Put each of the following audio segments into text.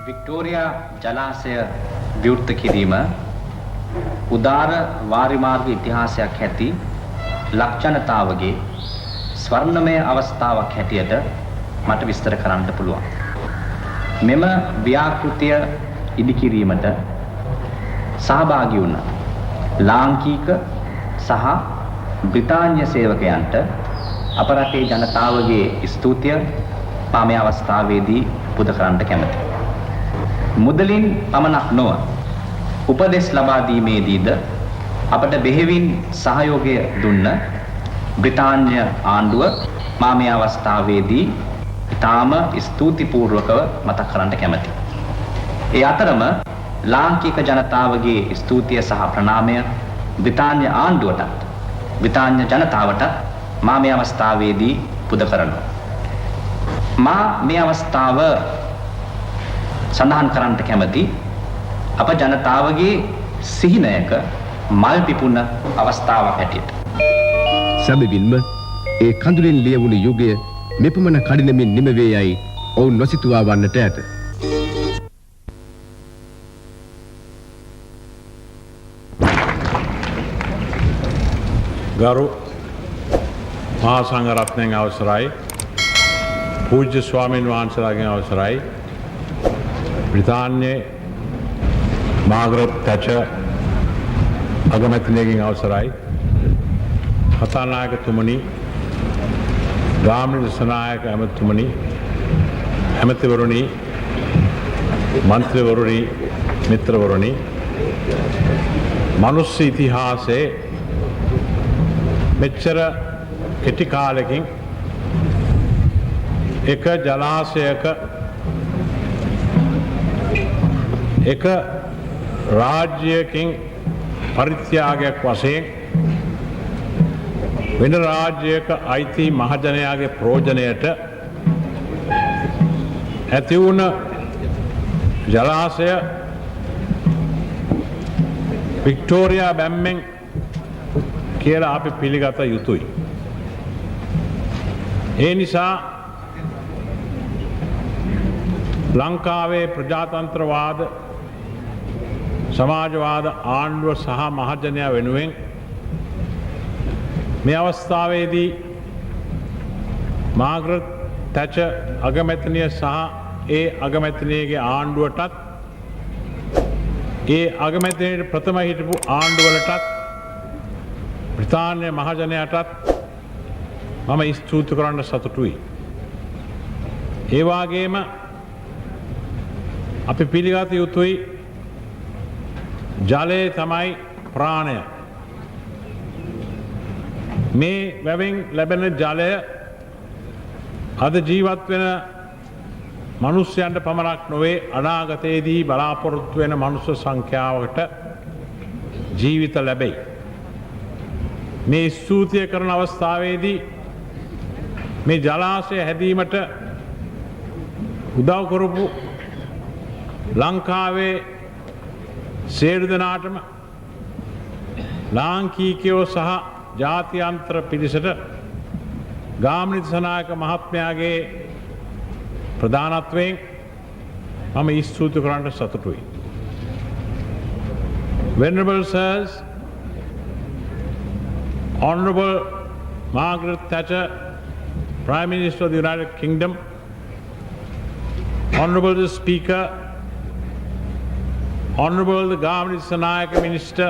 Victoria ජලාශය විවෘත කිරීම උදාර වාරිමාර්ග ඉතිහාසයක් ඇති ලක්ජනතාවගේ ස්වර්ණමය අවස්ථාවක් හැටියට මට විස්තර කරන්න පුළුවන්. මෙම ව්‍යාපෘතිය ඉදිකිරීමට සහභාගී වුණ ලාංකික සහ බ්‍රිතාන්‍ය සේවකයන්ට අප රටේ ජනතාවගේ ස්තුතිය මා මේ අවස්ථාවේදී පුද කරන්නට කැමැතියි. මුදලින් පමණක් නොව උපදෙස් ලබා දීමේදීද අපට බෙහෙවින් සහයෝගය දුන්න බ්‍රිතාන්‍ය ආණ්ඩුව මා මේ අවස්ථාවේදී ඉතාම ස්තුතිපූර්වකව මතක් කරන්නට කැමැතියි. ඒ අතරම ලාංකික ජනතාවගේ ස්තුතිය සහ ප්‍රණාමය බ්‍රිතාන්‍ය ආණ්ඩුවටත් බ්‍රිතාන්‍ය ජනතාවට මා මේ අවස්ථාවේදී පුද කරනවා. මා මේ අවස්ථාව සඳහන් කරන්නට කැමැති අප ජනතාවගේ සිහිනයක මල් පිපුණ අවස්ථාවක් හැටියට. සැබවින්ම ඒ කඳුලින් ලියවුණු යුගය මෙපමණ කඩිනමින් නිමවේ යයි ඔවුන් නොසිතුවා වන්නට ඇත. ගරු මහා සංඝරත්නයන් අවසරයි, පූජ්‍ය ස්වාමීන් වහන්සේලාගෙන් අවසරයි, බ්‍රිතාන්‍ය මාග්‍රට් තැචර් අගමැතිනියගෙන් අවසරයි, කතානායකතුමනි, ගාමිණී දිසානායක ඇමතිතුමනි, ඇමතිවරුනි, මන්ත්‍රීවරුනි, මිත්‍රවරුනි, මනුස්ස ඉතිහාසයේ මෙච්චර කෙටි කාලෙකින් එක ජලාශයක එක රාජ්‍යයකින් පරිත්‍යාගයක් වශයෙන් වෙන රාජ්‍යයක අයිති මහජනයාගේ ප්‍රයෝජනයට ඇති වුණ ජලාශය වික්ටෝරියා බැම්මෙන් කියලා අපි පිළිගත යුතුයි. ඒ නිසා ලංකාවේ ප්‍රජාතන්ත්‍රවාද සමාජවාද ආණ්ඩුව සහ මහජනයා වෙනුවෙන් මේ අවස්ථාවේදී මාග්‍රට් තැචර් අගමැතිනිය සහ ඒ අගමැතිනියගේ ආණ්ඩුවටත් ඒ අගමැතිනියට ප්‍රථම හිටපු ආණ්ඩුවලටත් බ්‍රිතාන්‍ය මහජනයාටත් මම ස්තුති කරන්න සතුටුයි. ඒ වගේම අපි පිළිගත යුතුයි ජලය තමයි ප්‍රාණය. මේ වැවෙන් ලැබෙන ජලය අද ජීවත් වෙන මනුෂ්‍යයන්ට පමණක් නොවේ, අනාගතයේදී බලාපොරොත්තු වෙන මනුෂ්‍ය සංඛ්‍යාවකට ජීවිත ලැබෙයි. මේ ස්තුතිය කරන අවස්ථාවේදී මේ ජලාශය හැදීමට උදව් කරපු ලංකාවේ සියලු දෙනාටම ලාංකීකයෝ සහ ජාත්‍යන්තර පිරිසට ගාමිණී දිසානායක මහත්මයාගේ ප්‍රධානත්වයෙන් මම ස්තුති කරන්නට සතුටුයි. Venerable Sirs, Honorable Margaret Thatcher, Prime Minister of the United Kingdom, Honorable the Speaker, Honorable the Gamiණී Dissanayake Minister,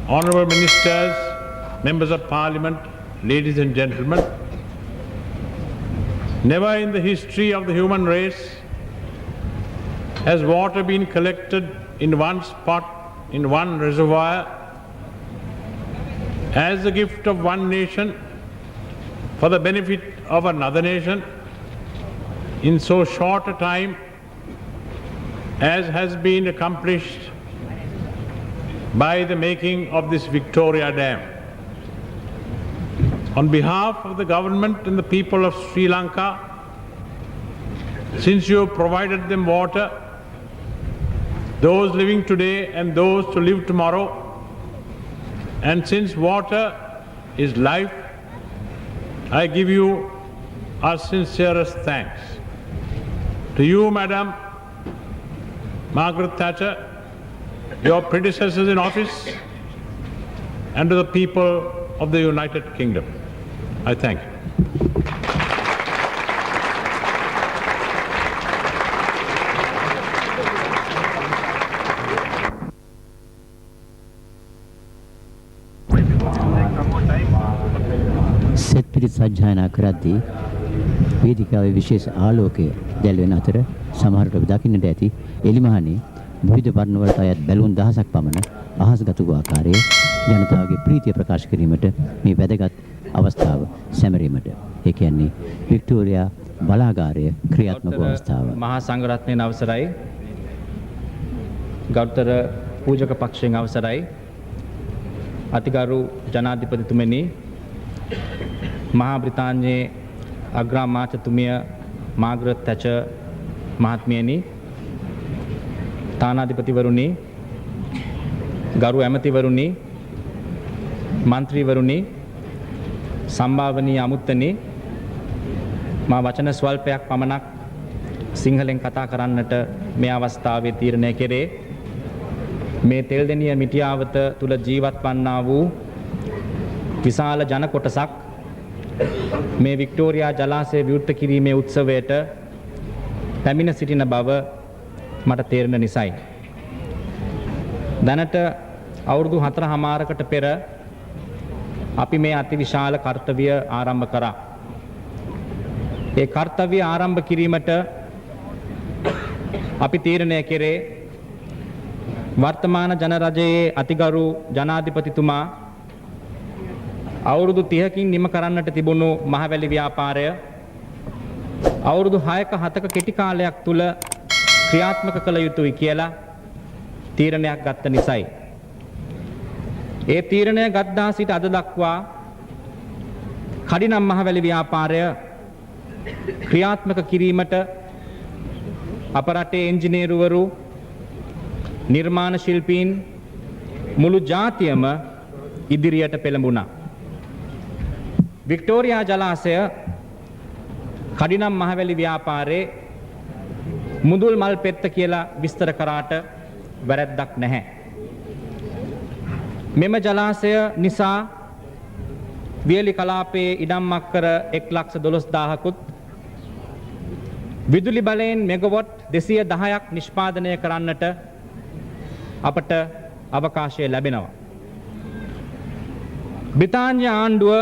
Honorable Ministers, Members of Parliament, ladies and gentlemen, never in the history of the human race has water been collected in one spot, in one reservoir, as the gift of one nation for the benefit of another nation in so short a time as has been accomplished by the making of this Victoria Dam. On behalf of the government and the people of Sri Lanka, since you have provided them water, those living today and those to live tomorrow, and since water is life, I give you our sincerest thanks. To you, Madam, Margaret Thatcher, your predecessors in office, and to the people of the United Kingdom. I thank you. සෙත් පිරිත් සජ්ජායනා කරද්දී වේදිකාවේ විශේෂ ආලෝකය දැල්වෙන අතර සමහරට දකින්නට ඇති එලිමහනේ විවිධ වර්ණ වලට අයත් බැලුන් දහසක් පමණ අහස්ගත වූ ආකාරයේ ජනතාවගේ ප්‍රීතිය ප්‍රකාශ කිරීමට මේ වැදගත් අවස්ථාව සැමරීමට ඒ කියන්නේ වික්ටෝරියා බලාගාරය ක්‍රියාත්මක අවස්ථාව. මහා සංඝරත්නයේ අවසරයි, ගෞතර පූජක පක්ෂයෙන් අවසරයි, අතිගරු ජනාධිපතිතුමනි, මහා බ්‍රිතාන්‍යයේ අග්‍රාමාත්‍යතුමිය මාග්‍රට් තැචර් මහත්මියනි, තානාධිපතිවරුනි, ගරු ඇමතිවරුනි, මන්ත්‍රීවරුනි, සම්භාවනීය අමුත්තනි, මා වචන ස්වල්පයක් පමණක් සිංහලෙන් කතා කරන්නට මේ අවස්ථාවේ තීරණය කෙරේ. මේ තෙල්දෙනිය මිටියාවත තුල ජීවත් වන්නා වූ විශාල ජන කොටසක් මේ වික්ටෝරියා ජලාශය විවෘත කිරීමේ උත්සවයට පැමිණ සිටින බව මට තේරෙන නිසායි. දැනට අවුරුදු 4කමාරකට පෙර අපි මේ අතිවිශාල කාර්යය ආරම්භ කරා. ඒ කාර්යය ආරම්භ කිරීමට අපි තීරණය කෙරේ වර්තමාන ජනරජයේ අතිගරු ජනාධිපතිතුමා අවුරුදු 30කින් නිම කරන්නට තිබුණු මහවැලි ව්‍යාපාරය අවුරුදු 6ක 7ක කෙටි කාලයක් තුල ක්‍රියාත්මක කළ යුතුයි කියලා තීරණයක් ගත්ත නිසායි. ඒ තීරණය ගත්තා සිට අද දක්වා කඩිනම් මහවැලි ව්‍යාපාරය ක්‍රියාත්මක කිරීමට අප රටේ ඉංජිනේරුවරු, නිර්මාණ ශිල්පීන් මුළු ජාතියම ඉදිරියට පෙළඹුණා. වික්ටෝරියා ජලාශය කඩිනම් මහවැලි ව්‍යාපාරේ මුදුල් මල් පෙත්ත කියලා විස්තර කරාට වැරැද්දක් නැහැ. මෙම ජලාශය නිසා වියලි කලාපයේ ඉඩම් අක්කර 1,12,000කුත් විදුලි බලයෙන් මෙගවොට් 210ක් නිෂ්පාදනය කරන්නට අපට අවකාශය ලැබෙනවා. බ්‍රිතාන්‍ය ආණ්ඩුව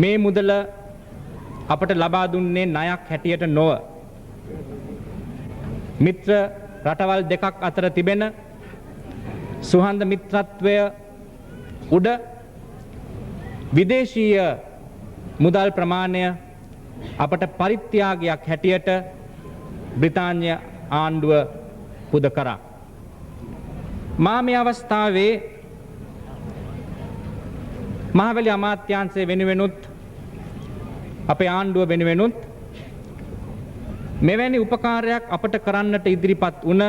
මේ මුදල අපට ලබා දුන්නේ ණයක් හැටියට නොව මිත්‍ර රටවල් දෙකක් අතර තිබෙන සුහඳ මිත්‍රත්වය උඩ විදේශීය මුදල් ප්‍රමාණය අපට පරිත්‍යාගයක් හැටියට බ්‍රිතාන්‍ය ආණ්ඩුව පුද කරා. මා මේ අවස්ථාවේ මහවැලි අමාත්‍යාංශය වෙනුවෙනුත් අපේ ආණ්ඩුව වෙනුවෙනුත් මෙවැනි උපකාරයක් අපට කරන්නට ඉදිරිපත් වුණ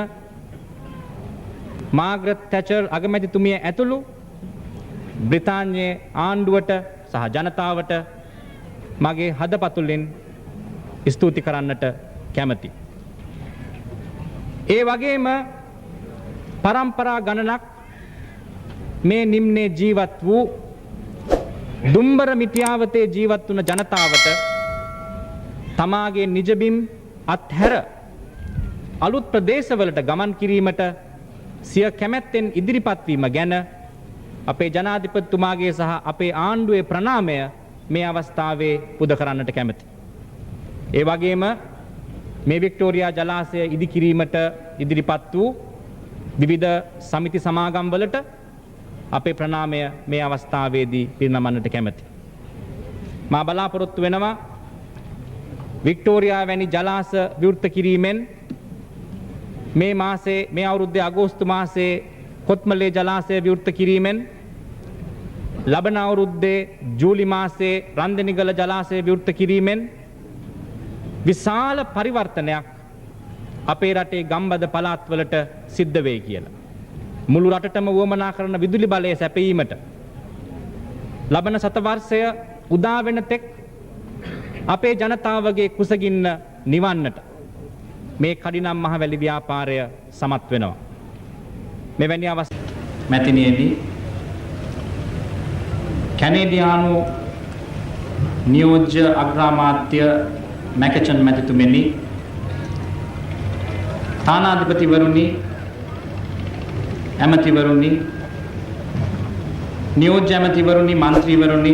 මාග්‍රට් තැචර් අගමැතිතුමිය ඇතුළු බ්‍රිතාන්‍යයේ ආණ්ඩුවට සහ ජනතාවට මගේ හදපතුලෙන් ස්තුති කරන්නට කැමැති. ඒ වගේම පරම්පරා ගණනක් මේ නිම්නේ ජීවත් වූ දුම්බර මිටියාවතේ ජීවත් වුණ ජනතාවට තමාගේ නිජබිම් අත්හැර අලුත් ප්‍රදේශවලට ගමන් කිරීමට සිය කැමැත්තෙන් ඉදිරිපත් වීම ගැන අපේ ජනාධිපතිතුමාගේ සහ අපේ ආණ්ඩුවේ ප්‍රණාමය මේ අවස්ථාවේ පුද කරන්නට කැමැති. ඒ වගේම මේ වික්ටෝරියා ජලාශය ඉදිකිරීමට ඉදිරිපත් වූ විවිධ සමිති සමාගම් වලට අපේ ප්‍රණාමය මේ අවස්ථාවේදී පිරිනමන්නට කැමැති. මා බලාපොරොත්තු වෙනවා වික්ටෝරියා වැනි ජලාශ විවෘත කිරීමෙන් මේ මාසේ මේ අවුරුද්දේ අගෝස්තු මාසයේ කොත්මලේ ජලාශය විවෘත කිරීමෙන් ලබන අවුරුද්දේ ජූලි මාසයේ රන්දෙනිගල ජලාශය විවෘත කිරීමෙන් විශාල පරිවර්තනයක් අපේ රටේ ගම්බද පළාත්වලට සිද්ධ වෙයි කියලා. මුළු රටටම වුවමනා කරන විදුලි බලය සැපයීමට ලබන සතවර්ෂය උදා වෙන තෙක් අපේ ජනතාවගේ කුසගින්න නිවන්නට මේ කඩිනම් මහවැලි ව්‍යාපාරය සමත් වෙනවා. මෙවැනි අවස්ථා මැතිනියනි කැනේඩියානු නියෝජ්‍ය අග්‍රාමාත්‍ය මැකචන් මැතිතුමනි, තානාධිපතිවරුනි, ඇමතිවරුනි, නියෝජ්‍ය ඇමතිවරුනි, මන්ත්‍රීවරුනි,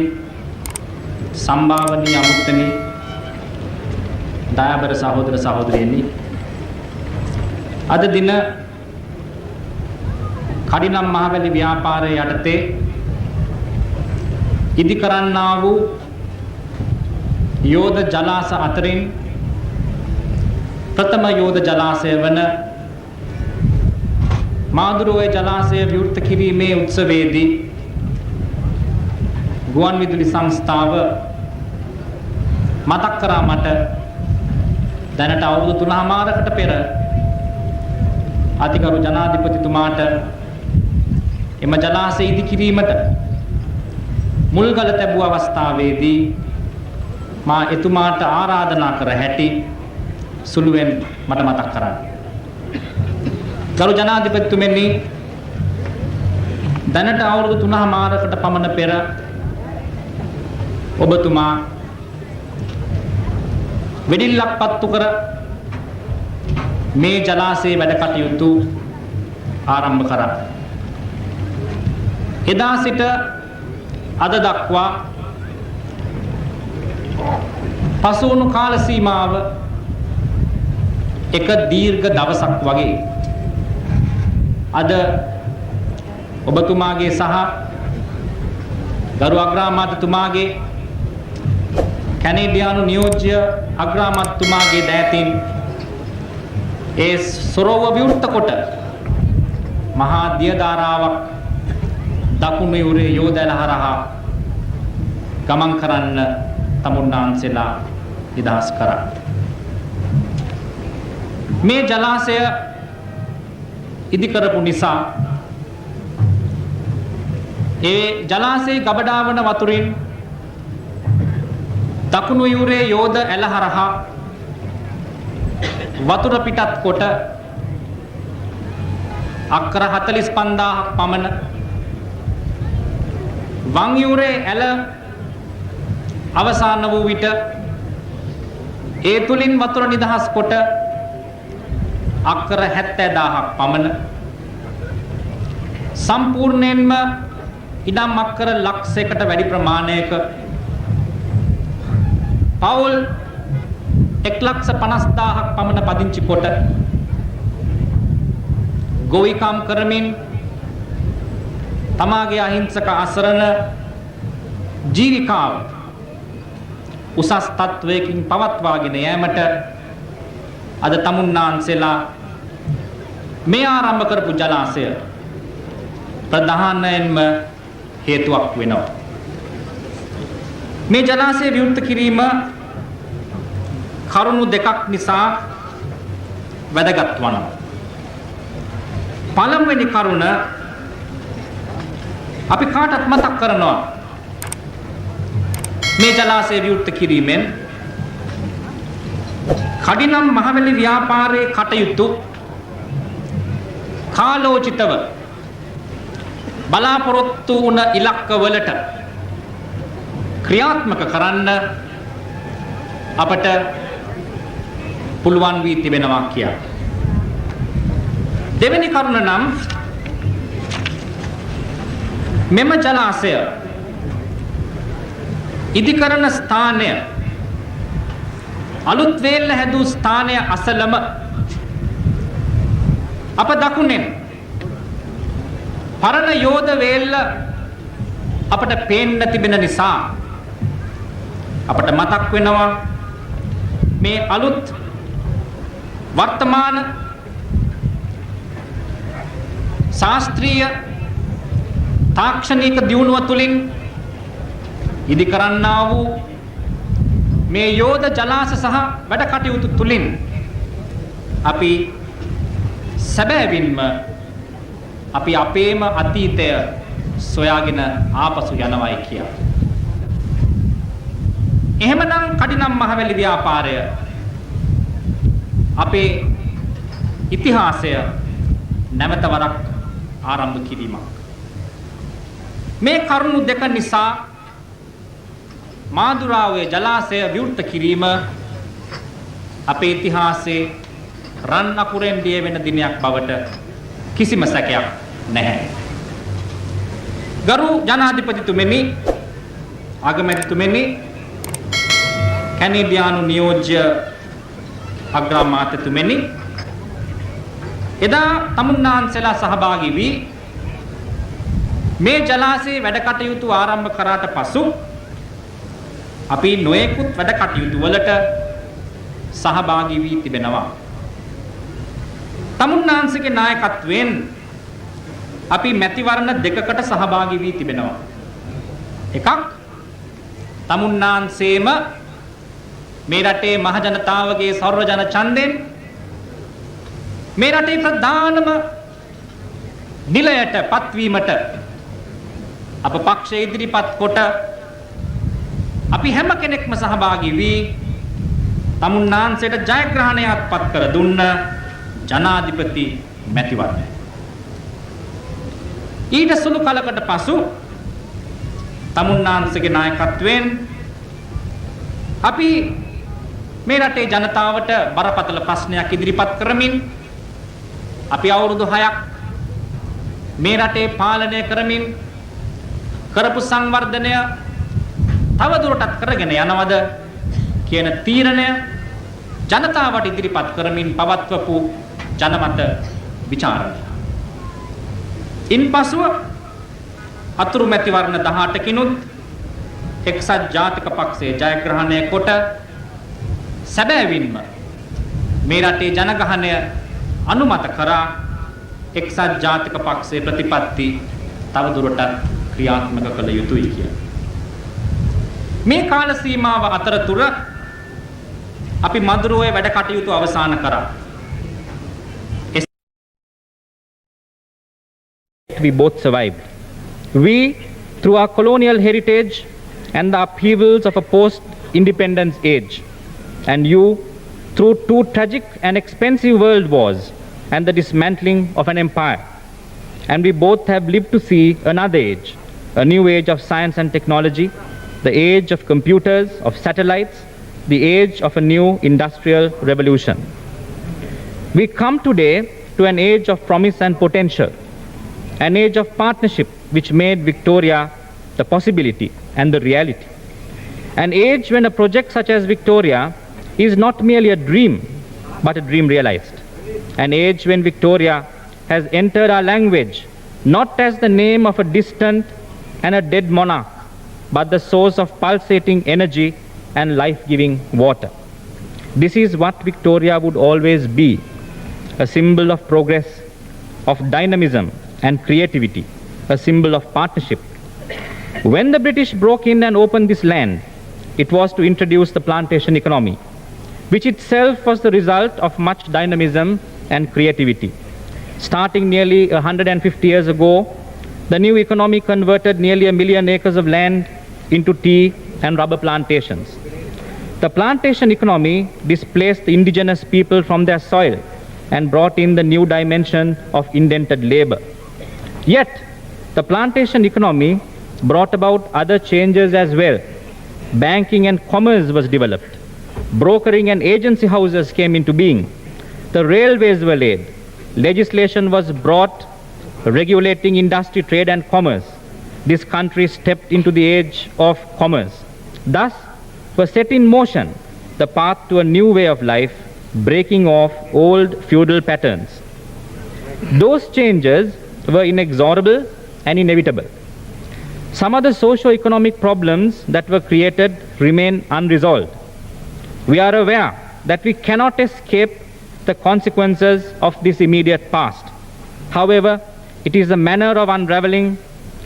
සම්භාවනීය අමුත්තනි, දයාබර සහෝදර සහෝදරියනි, අද දින කඩිනම් මහවැලි ව්‍යාපාරය යටතේ ඉදි කරන්නා වූ යෝධ ජලාශ අතරින් ප්‍රථම යෝධ ජලාශය වන මාදුරුවේ ජලාශය විවෘත කිරීමේ උත්සවයේදී ගුවන් විදුලි සංස්ථාව මතක් කරා මට දැනට අවුරුදු 3මාරකට පෙර අතිගරු ජනාධිපතිතුමාට එම ජලාශය ඉදි කිරීමට මුල්ගල තැබූ අවස්ථාවේදී මා එතුමාට ආරාධනා කර හැටි සුළුවෙන් මට මතක් කරන්න. ගරු ජනාධිපතිතුමනි, දැනට අවුරුදු 3මාරකට පමණ පෙර ඔබතුමා වෙඩිල්ලක් පත්තු කර මේ ජලාශයේ වැඩ කටයුතු ආරම්භ කරා. එදා සිට අද දක්වා පසුවුණු කාල සීමාව එක දීර්ඝ දවසක් වගේ. අද ඔබතුමාගේ සහ ගරු අග්‍රාමාත්‍යතුමාගේ කැනේඩියානු නියෝජ්‍ය අග්‍රාමාත්‍යතුමාගේ දෑතින් ඒ සොරව විවෘත කොට මහා දිය ධාරාවක් දකුණු යුරේ යෝධැල හරහා ගමන් කරන්න තමුන්නාන්සේලා නිදහස් කරා. මේ ජලාශය ඉදි කරපු නිසා ඒ ජලාශයේ ගබඩා වන වතුරින් දකුණු යුරේ යෝධ ඇල හරහා වතුර පිටත් කොට අක්කර 45000ක් පමණ වං යුරේ ඇල අවසාන වූ විට ඒ තුලින් වතුර නිදහස් කොට අක්කර 70000ක් පමණ සම්පූර්ණයෙන්ම ඉඩම් අක්කර ලක්ෂයකට වැඩි ප්‍රමාණයක පවුල් 1,50,000ක් පමණ පදිංචි කොට ගොවිකම් කරමින් තමාගේ අහිංසක අසරණ ජීවිකාව උසස් තත්වයකින් පවත්වාගෙන යෑමට අද තමුන්නාන්සේලා මේ ආරම්භ කරපු ජලාශය ප්‍රධානයෙන්ම හේතුවක් වෙනවා. මේ ජලාශය විවෘත කිරීම කරුණු දෙකක් නිසා වැදගත් වනවා. පළමුවෙනි කරුණ අපි කාටත් මතක් කරනවා මේ ජලාශය විවෘත කිරීමෙන් කඩිනම් මහවැලි ව්‍යාපාරයේ කටයුතු කාලෝචිතව බලාපොරොත්තු වුණ ඉලක්කවලට ක්‍රියාත්මක කරන්න අපට පුළුවන් වී තිබෙනවා කියලා. දෙවෙනි කරුණ නම් මෙම ජලාශය ඉදිකරන ස්ථානය අලුත් වේල්ල හැදූ ස්ථානය අසලම අප දකුණෙන් පරණ යෝධ වේල්ල අපට පේන්න තිබෙන නිසා අපට මතක් වෙනවා මේ අලුත් වර්තමාන ශාස්ත්‍රීය තාක්ෂණික දියුණුව තුළින් ඉදි කරන්නා වූ මේ යෝධ ජලාශ සහ වැඩ කටයුතු තුළින් අපි සැබෑවින්ම අපි අපේම අතීතය සොයාගෙන ආපසු යනවායි කියලා. එහෙමනම් කඩිනම් මහවැලි ව්‍යාපාරය අපේ ඉතිහාසය නැවත වරක් ආරම්භ කිරීමක්. මේ කරුණු දෙක නිසා මාදුරාවේ ජලාශය විවෘත කිරීම අපේ ඉතිහාසයේ රන් අකුරෙන් ලියවෙන දිනයක් බවට කිසිම සැකයක් නැහැ. ගරු ජනාධිපතිතුමනි, අගමැතිතුමනි, කැනේඩියානු නියෝජ්‍ය අග්‍රාමාත්‍යතුමනි, එදා තමුන්නාන්සලා සහභාගී වී මේ ජලාශයේ වැඩ කටයුතු ආරම්භ කරාට පසු අපි නොයෙකුත් වැඩ කටයුතු වලට සහභාගී වී තිබෙනවා. තමුන්නාන්සේගේ නායකත්වයෙන් අපි මැතිවරණ දෙකකට සහභාගී වී තිබෙනවා. එකක් තමුන්නාන්සේම මේ රටේ මහ ජනතාවගේ සර්ව ජන ඡන්දයෙන් මේ රටේ ප්‍රධානම නිලයට පත්වීමට අප පක්ෂය ඉදිරිපත් කොට අපි හැම කෙනෙක්ම සහභාගී වී තමුන්නාන්සේට ජයග්‍රහණයක් පත් කර දුන්න ජනාධිපති මැතිවරණය. ඊට සුළු කලකට පසු තමුන්නාන්සේගේ නායකත්වයෙන් අපි මේ රටේ ජනතාවට බරපතල ප්‍රශ්නයක් ඉදිරිපත් කරමින් අපි අවුරුදු 6ක් මේ රටේ පාලනය කරමින් කරපු සංවර්ධනය තව දුරටත් කරගෙන යනවද කියන තීරණය ජනතාවට ඉදිරිපත් කරමින් පවත්වපු ජනමත විචාරණය. ඉන්පසුව අතුරු මැතිවරණ 18කිනුත් එක්සත් ජාතික පක්ෂයේ ජයග්‍රහණය කොට සැබෑවින්ම මේ රටේ ජනගහනය අනුමත කරා එක්සත් ජාතික පක්ෂයේ ප්‍රතිපත්ති තව දුරටත් ක්‍රියාත්මක කළ යුතුයි කියලා. මේ කාල සීමාව අතරතුර අපි මදුරුවේ වැඩ කටයුතු අවසන් කරා. We both survived. We, through our colonial heritage and the upheavals of a post-independence age, and you, through two tragic and expensive world wars and the dismantling of an empire. And we both have lived to see another age, a new age of science and technology, the age of computers, of satellites, the age of a new industrial revolution. We come today to an age of promise and potential, an age of partnership which made Victoria the possibility and the reality. An age when a project such as Victoria is not merely a dream, but a dream realized. An age when Victoria has entered our language not as the name of a distant and a dead monarch, but the source of pulsating energy and life-giving water. This is what Victoria would always be, a symbol of progress, of dynamism and creativity, a symbol of partnership. When the British broke in and opened this land, it was to introduce the plantation economy, which itself was the result of much dynamism and creativity. Starting nearly 150 years ago, the new economy converted nearly 1 million acres of land into tea and rubber plantations. The plantation economy displaced the indigenous people from their soil and brought in the new dimension of indented labor. Yet, the plantation economy brought about other changes as well. Banking and commerce was developed. Brokering and agency houses came into being. The railways were laid. Legislation was brought regulating industry, trade and commerce. This country stepped into the age of commerce. Thus, was set in motion the path to a new way of life, breaking off old feudal patterns. Those changes were inexorable and inevitable. Some of the socio-economic problems that were created remain unresolved. We are aware that we cannot escape the consequences of this immediate past. However, it is the manner of unraveling,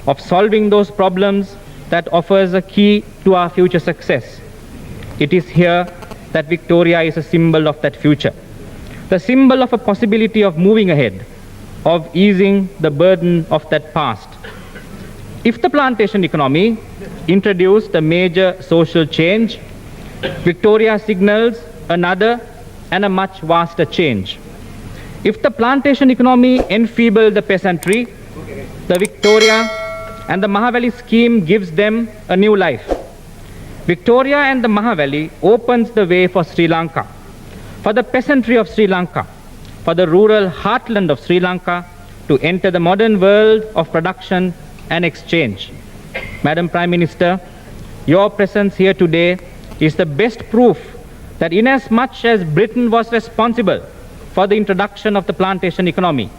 of solving those problems that offers a key to our future success. It is here that Victoria is a symbol of that future, the symbol of a possibility of moving ahead, of easing the burden of that past. If the plantation economy introduced a major social change, Victoria signals another and a much vaster change. If the plantation economy enfeebled the peasantry, the Victoria and the Mahavalley scheme gives them a new life. Victoria and the Mahavalley opens the way for Sri Lanka, for the peasantry of Sri Lanka, for the rural heartland of Sri Lanka to enter the modern world of production and exchange. Madam Prime Minister, your presence here today is the best proof that inasmuch as Britain was responsible for the introduction of the plantation economy,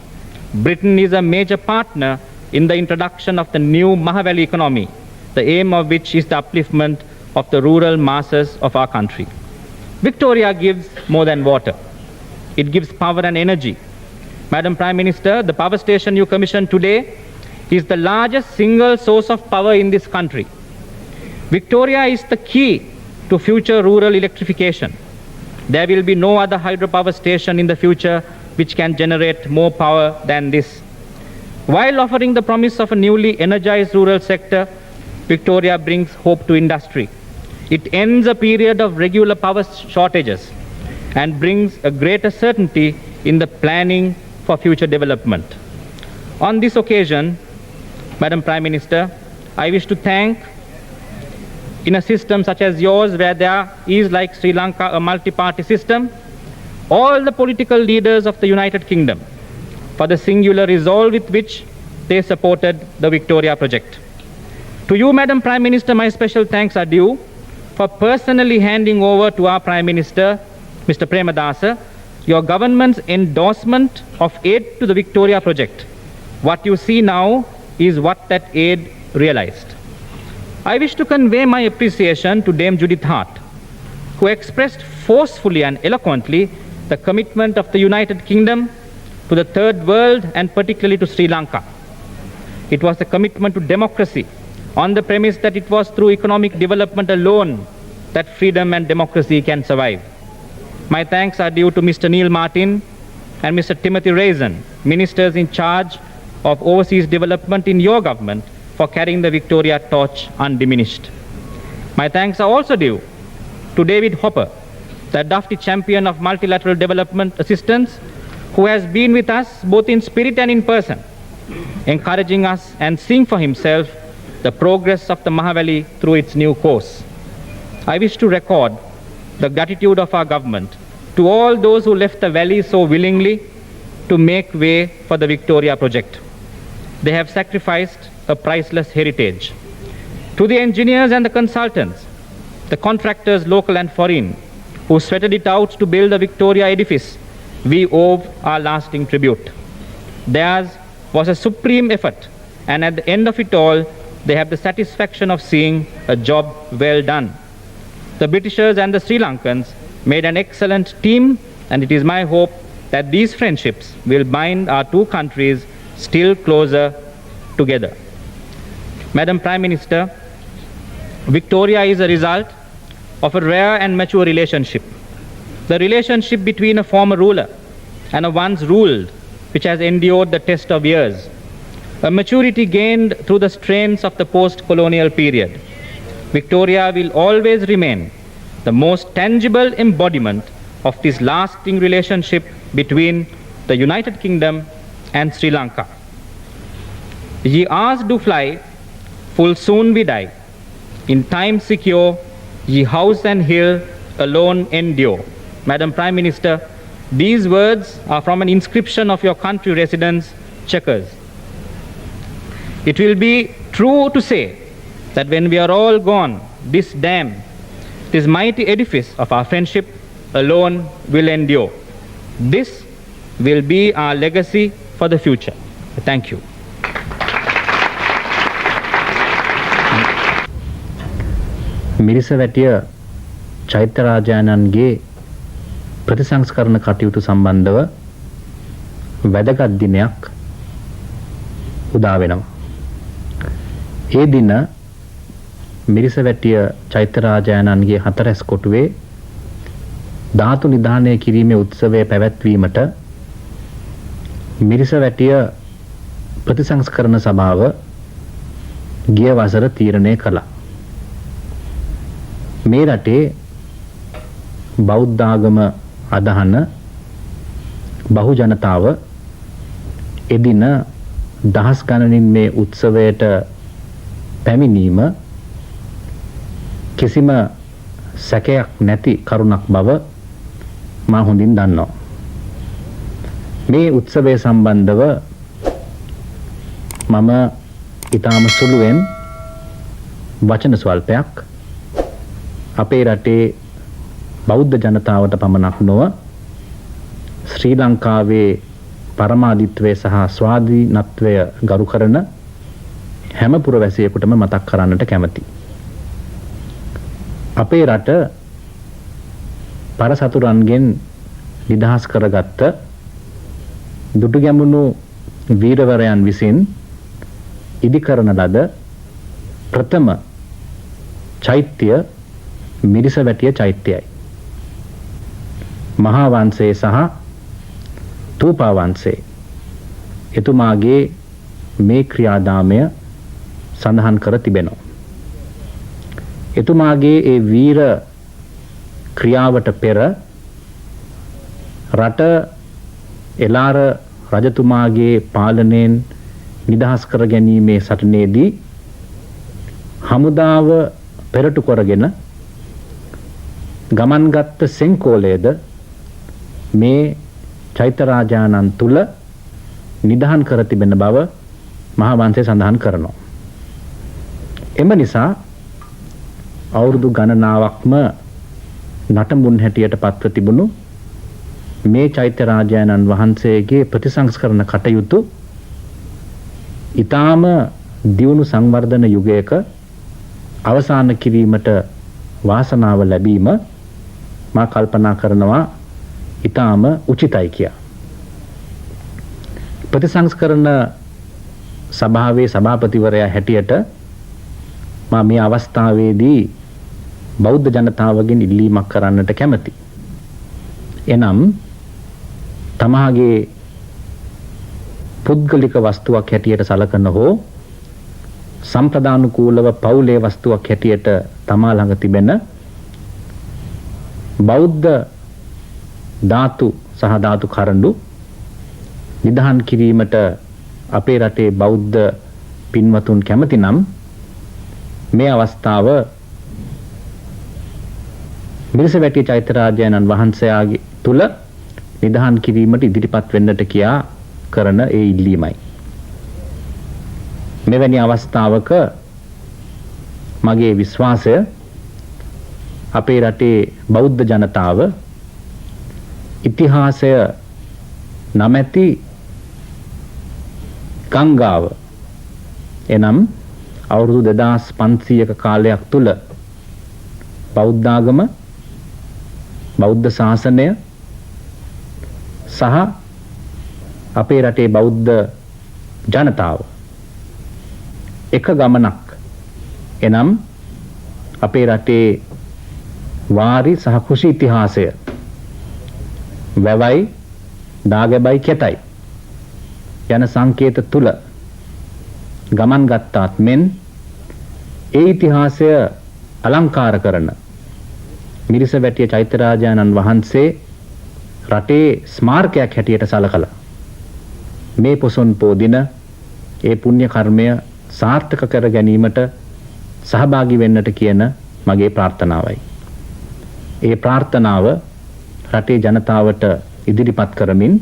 Britain is a major partner in the introduction of the new Mahavalley economy, the aim of which is the upliftment of the rural masses of our country. Victoria gives more than water. It gives power and energy. Madam Prime Minister, the power station you commissioned today is the largest single source of power in this country. Victoria is the key to future rural electrification. There will be no other hydropower station in the future which can generate more power than this. While offering the promise of a newly energized rural sector, Victoria brings hope to industry. It ends a period of regular power shortages and brings a greater certainty in the planning for future development. On this occasion, Madam Prime Minister, I wish to thank, in a system such as yours, where there is, like Sri Lanka, a multi-party system, all the political leaders of the United Kingdom for the singular resolve with which they supported the Victoria project. To you, Madam Prime Minister, my special thanks are due for personally handing over to our Prime Minister, Mr. Premadasa, your government's endorsement of aid to the Victoria project. What you see now is what that aid realized. I wish to convey my appreciation to Dame Judith Hart, who expressed forcefully and eloquently the commitment of the United Kingdom to the Third World and particularly to Sri Lanka. It was a commitment to democracy on the premise that it was through economic development alone that freedom and democracy can survive. My thanks are due to Mr. Neil Martin and Mr. Timothy Raisin, ministers in charge of overseas development in your government, for carrying the Victoria torch undiminished. My thanks are also due to David Hopper, the Dufty champion of multilateral development assistance, who has been with us both in spirit and in person, encouraging us and seeing for himself the progress of the Mahavalley through its new course. I wish to record the gratitude of our government to all those who left the valley so willingly to make way for the Victoria project. They have sacrificed a priceless heritage. To the engineers and the consultants, the contractors, local and foreign, who sweated it out to build the Victoria edifice, we owe our lasting tribute. Theirs was a supreme effort, and at the end of it all, they have the satisfaction of seeing a job well done. The Britishers and the Sri Lankans made an excellent team, and it is my hope that these friendships will bind our two countries still closer together. Madam Prime Minister, Victoria is a result of a rare and mature relationship. The relationship between a former ruler and a once ruled, which has endured the test of years. A maturity gained through the strains of the post-colonial period. Victoria will always remain the most tangible embodiment of this lasting relationship between the United Kingdom and Sri Lanka. Ye hours do fly, full soon we die. In time secure, ye house and hill alone endure. Madam Prime Minister, these words are from an inscription of your country residence, Chequers. It will be true to say that when we are all gone, this dam, this mighty edifice of our friendship alone will endure. This will be our legacy for the future. Thank you. Mirisawetiya චෛත්‍යරාජානන්ගේ ප්‍රතිසංස්කරණ කටයුතු සම්බන්ධව වැදගත් දිනයක් උදා වෙනවා. ඒ දින මිරිසවැටිය චෛත්‍යරාජානන්ගේ හතරැස් කොටුවේ ධාතු නිධානය කිරීමේ උත්සවය පැවැත්වීමට මිරිසවැටිය ප්‍රතිසංස්කරණ සභාව ගිය වසර තීරණය කළා. මේ රටේ බෞද්ධ ආගම අදහන බහු ජනතාව එදින දහස් ගණනින් මේ උත්සවයට පැමිණීම කිසිම සැකයක් නැති කරුණක් බව මා හොඳින් දන්නවා. මේ උත්සවය සම්බන්ධව මම ඊටාම සුළුවෙන් වචන ස්වල්පයක් අපේ රටේ බෞද්ධ ජනතාවට පමණක් නොව ශ්‍රී ලංකාවේ පරමාධිත්වය සහ ස්වාධීනත්වය ගරු කරන හැම පුරවැසියෙකුටම මතක් කරන්නට කැමැති. අපේ රට පරසතුරන්ගෙන් නිදහස් කරගත්ත දුටුගැමුණු වීරවරයන් විසින් ඉදි කරන ලද ප්‍රථම චෛත්‍ය මිරිසවැටිය චෛත්‍යයයි. මහා වංශයේ සහ තූපා වංශයේ එතුමාගේ මේ ක්‍රියාදාමය සඳහන් කර තිබෙනවා. එතුමාගේ ඒ වීර ක්‍රියාවට පෙර රට එලාර රජතුමාගේ පාලනයෙන් නිදහස් කර ගැනීමේ සටනේදී හමුදාව පෙරටු කරගෙන ගමන්ගත් සෙංකෝලයේද මේ චෛත්‍ය රාජානන් තුල නිදහන් කර තිබෙන බව මහා වංශය සඳහන් කරනවා. එම නිසා අවුරුදු ගණනාවක්ම නටඹුන් හැටියට පත්ව තිබුණු මේ චෛත්‍ය රාජානන් වහන්සේගේ ප්‍රතිසංස්කරණ කටයුතු ඊටාම දියුණු සංවර්ධන යුගයක අවසන් කිරීමට වාසනාව ලැබීම මා කල්පනා කරනවා ඊටාම උචිතයි කියා. ප්‍රතිසංස්කරණ සභාවේ සභාපතිවරයා හැටියට මා මේ අවස්ථාවේදී බෞද්ධ ජනතාවගෙන් ඉල්ලීමක් කරන්නට කැමැති. එනම් තමාගේ පුද්ගලික වස්තුවක් හැටියට සලකන හෝ සම්ප්‍රදානුකූලව පවුලේ වස්තුවක් හැටියට තමා ළඟ තිබෙන බෞද්ධ ධාතු සහ ධාතු කරඬු නිදහන් කිරීමට අපේ රටේ බෞද්ධ පින්වතුන් කැමති නම් මේ අවස්ථාව මිරිසවැටිය චෛත්‍ය රාජානන් වහන්සේගේ තුල නිදහන් කිරීමට ඉදිරිපත් වෙන්නට කියා කරන ඒ ඉල්ලීමයි. මෙවැනි අවස්ථාවක මගේ විශ්වාසය අපේ රටේ බෞද්ධ ජනතාව ඉතිහාසය නැමැති ගංගාව එනම් අවුරුදු 2500ක කාලයක් තුල බෞද්ධ ආගම බෞද්ධ ශාසනය සහ අපේ රටේ බෞද්ධ ජනතාව එක ගමනක් එනම් අපේ රටේ වාරි සහ කුෂි ඉතිහාසය වැවයි දාගැබයි කෙතයි යන සංකේත තුල ගමන් ගත්තාත් මෙන් ඒ ඉතිහාසය අලංකාර කරන මිරිසවැටිය චෛත්‍ය රාජානන් වහන්සේ රටේ ස්මාරකයක් හැටියට සලකලා මේ පොසොන් පොදින ඒ පුණ්‍ය කර්මය සාර්ථක කර ගැනීමට සහභාගී වෙන්නට කියන මගේ ප්‍රාර්ථනාවයි. ඒ ප්‍රාර්ථනාව රටේ ජනතාවට ඉදිරිපත් කරමින්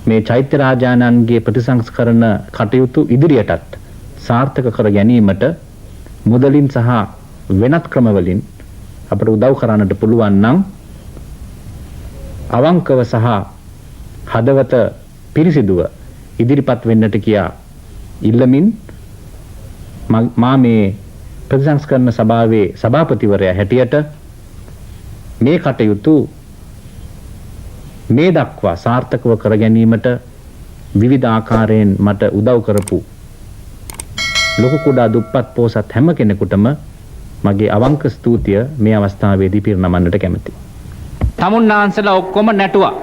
මේ චෛත්‍ය රාජානන්ගේ ප්‍රතිසංස්කරණ කටයුතු ඉදිරියටත් සාර්ථක කර ගැනීමට මුදලින් සහ වෙනත් ක්‍රමවලින් අපට උදව් කරන්නට පුළුවන් නම් අවංකව සහ හදවත පිරිසිදුව ඉදිරිපත් වෙන්නට කියා ඉල්ලමින් මා මේ ප්‍රතිසංස්කරණ සභාවේ සභාපතිවරයා හැටියට මේ කටයුතු මේ දක්වා සාර්ථකව කර ගැනීමට විවිධ ආකාරයෙන් මට උදව් කරපු ලොකු කුඩා දුප්පත් පොහොසත් හැම කෙනෙකුටම මගේ අවංක ස්තුතිය මේ අවස්ථාවේදී පිරිනමන්නට කැමැතියි. තමුන්නාන්සලා ඔක්කොම නැටුවා.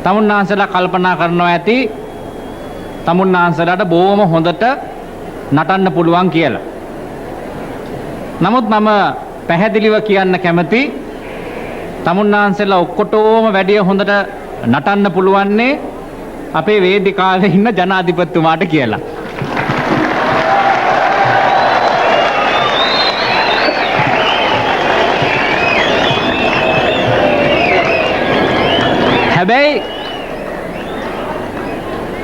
තමුන්නාන්සලා කල්පනා කරනවා ඇති තමුන්නාන්සලාට බොහොම හොඳට නටන්න පුළුවන් කියලා. නමුත් මම පැහැදිලිව කියන්න කැමති තමුන්නාන්සෙලා ඔක්කොටම වැඩිය හොඳට නටන්න පුළුවන්නේ අපේ වේදිකාවේ ඉන්න ජනාධිපතිතුමාට කියලා. හැබැයි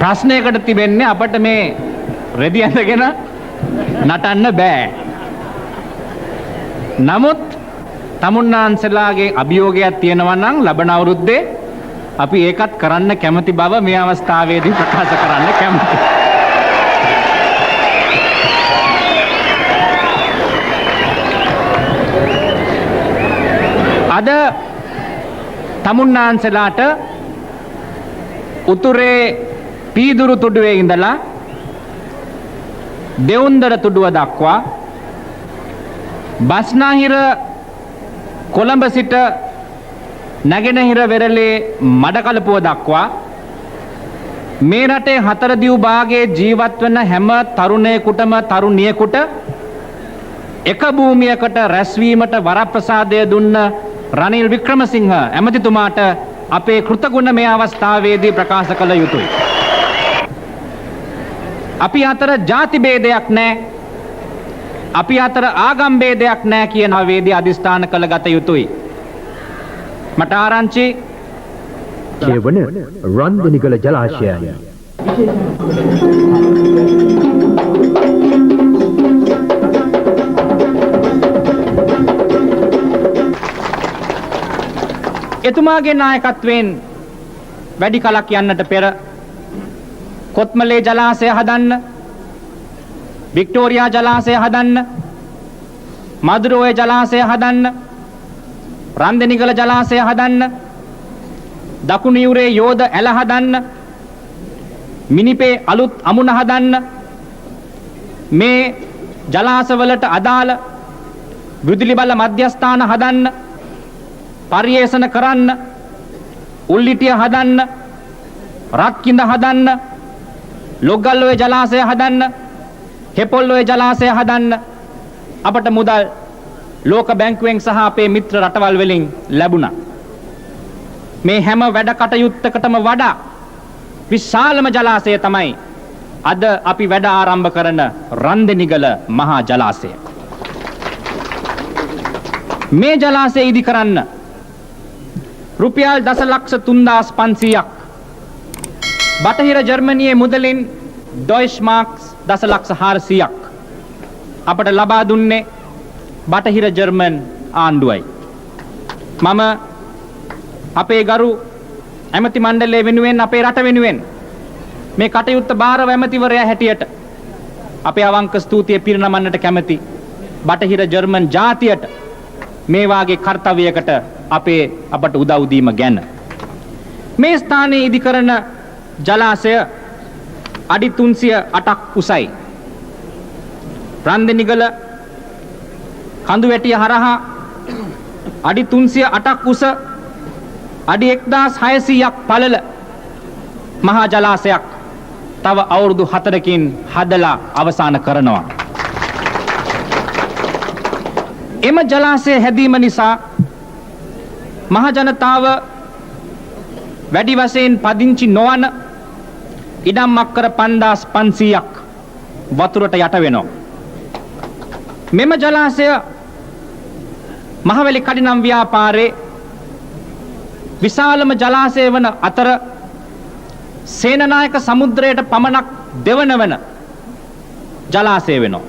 ප්‍රශ්නයකට තිබෙන්නේ අපට මේ රෙදි ඇඳගෙන නටන්න බෑ. නමුත් තමුන්නාන්සලාගේ අභියෝගයක් තියෙනවා නම් ලබන අවුරුද්දේ අපි ඒකත් කරන්න කැමති බව මේ අවස්ථාවේදී ප්‍රකාශ කරන්න කැමතියි. අද තමුන්නාන්සලාට උතුරේ පීදුරු තුඩුවේ ඉඳලා දෙවුන්දර තුඩුව දක්වා බස්නාහිර කොළඹ සිට නැගෙනහිර වෙරළේ මඩකලපුව දක්වා මේ රටේ හතරදිව් භාගයේ ජීවත් වන හැම තරුණයෙකුටම තරුණියෙකුට එක භූමියකට රැස්වීමට වරප්‍රසාදය දුන්න රනිල් වික්‍රමසිංහ ඇමතිතුමාට අපේ කෘතගුණ මේ අවස්ථාවේදී ප්‍රකාශ කළ යුතුයි. අපි අතර ಜಾති ભેදයක් නැහැ. අපි අතර ආගම් ભેදයක් නැහැ කියන අවේදී අදිස්ථාන කළ ගත යුතුයි. මට ආරංචි කියවන රන්දනිගල ජලාශයයි. එතුමාගේ නායකත්වයෙන් වැඩි කලක් යන්නට පෙර කොත්මලේ ජලාශය හදන්න, වික්ටෝරියා ජලාශය හදන්න, මදුරුවේ ජලාශය හදන්න, රන්දනිගල ජලාශය හදන්න, දකුණු යුරේ යෝධ ඇල හදන්න, මිනිපේ අලුත් අමුණ හදන්න, මේ ජලාශවලට අදාළ විදුලි බල මධ්‍යස්ථාන හදන්න, පරිේෂණ කරන්න, උල්ලිටිය හදන්න, රත්කින්ද හදන්න, ලොග්ගල්ලෝයේ ජලාශය හදන්න, හෙපොල්ලෝයේ ජලාශය හදන්න අපට මුදල් ලෝක බැංකුවෙන් සහ අපේ මිත්‍ර රටවල් වලින් ලැබුණා. මේ හැම වැඩ කටයුත්තකටම වඩා විශාලම ජලාශය තමයි අද අපි වැඩ ආරම්භ කරන රන්දනිගල මහා ජලාශය. මේ ජලාශය ඉදි කරන්න රුපියල් දසලක්ෂ 3500ක් බටහිර ජර්මනියේ මුදලින් ඩොයිච් මාර්ක්ස් දසලක්ෂ 400ක් අපට ලබා දුන්නේ බටහිර ජර්මන් ආණ්ඩුවයි. මම අපේ ගරු ඇමති මණ්ඩලය වෙනුවෙන් අපේ රට වෙනුවෙන් මේ කටයුත්ත බාරව ඇමතිවරයා හැටියට අපේ අවංක ස්තුතිය පිරිනමන්නට කැමැති බටහිර ජර්මන් ජාතියට මේ වාගේ කාර්යයකට අපට උදව් දීම ගැන. මේ ස්ථානයේ ඉදි කරන ජලාශය අඩි 308ක් උසයි. රන්දනිගල කඳුවැටිය හරහා අඩි 308ක් උස අඩි 1600ක් පළල මහා ජලාශයක් තව අවුරුදු 4කින් හදලා අවසන් කරනවා. එම ජලාශය හැදීම නිසා මහ ජනතාව වැඩි වශයෙන් පදිංචි නොවන ඉඩම් අක්කර 5500ක් වතුරට යට වෙනවා. මෙම ජලාශය මහවැලි කඩිනම් ව්‍යාපාරේ විශාලම ජලාශය වන අතර සේනනායක සමුද්‍රයට පමණක් දෙවන වන ජලාශය වෙනවා.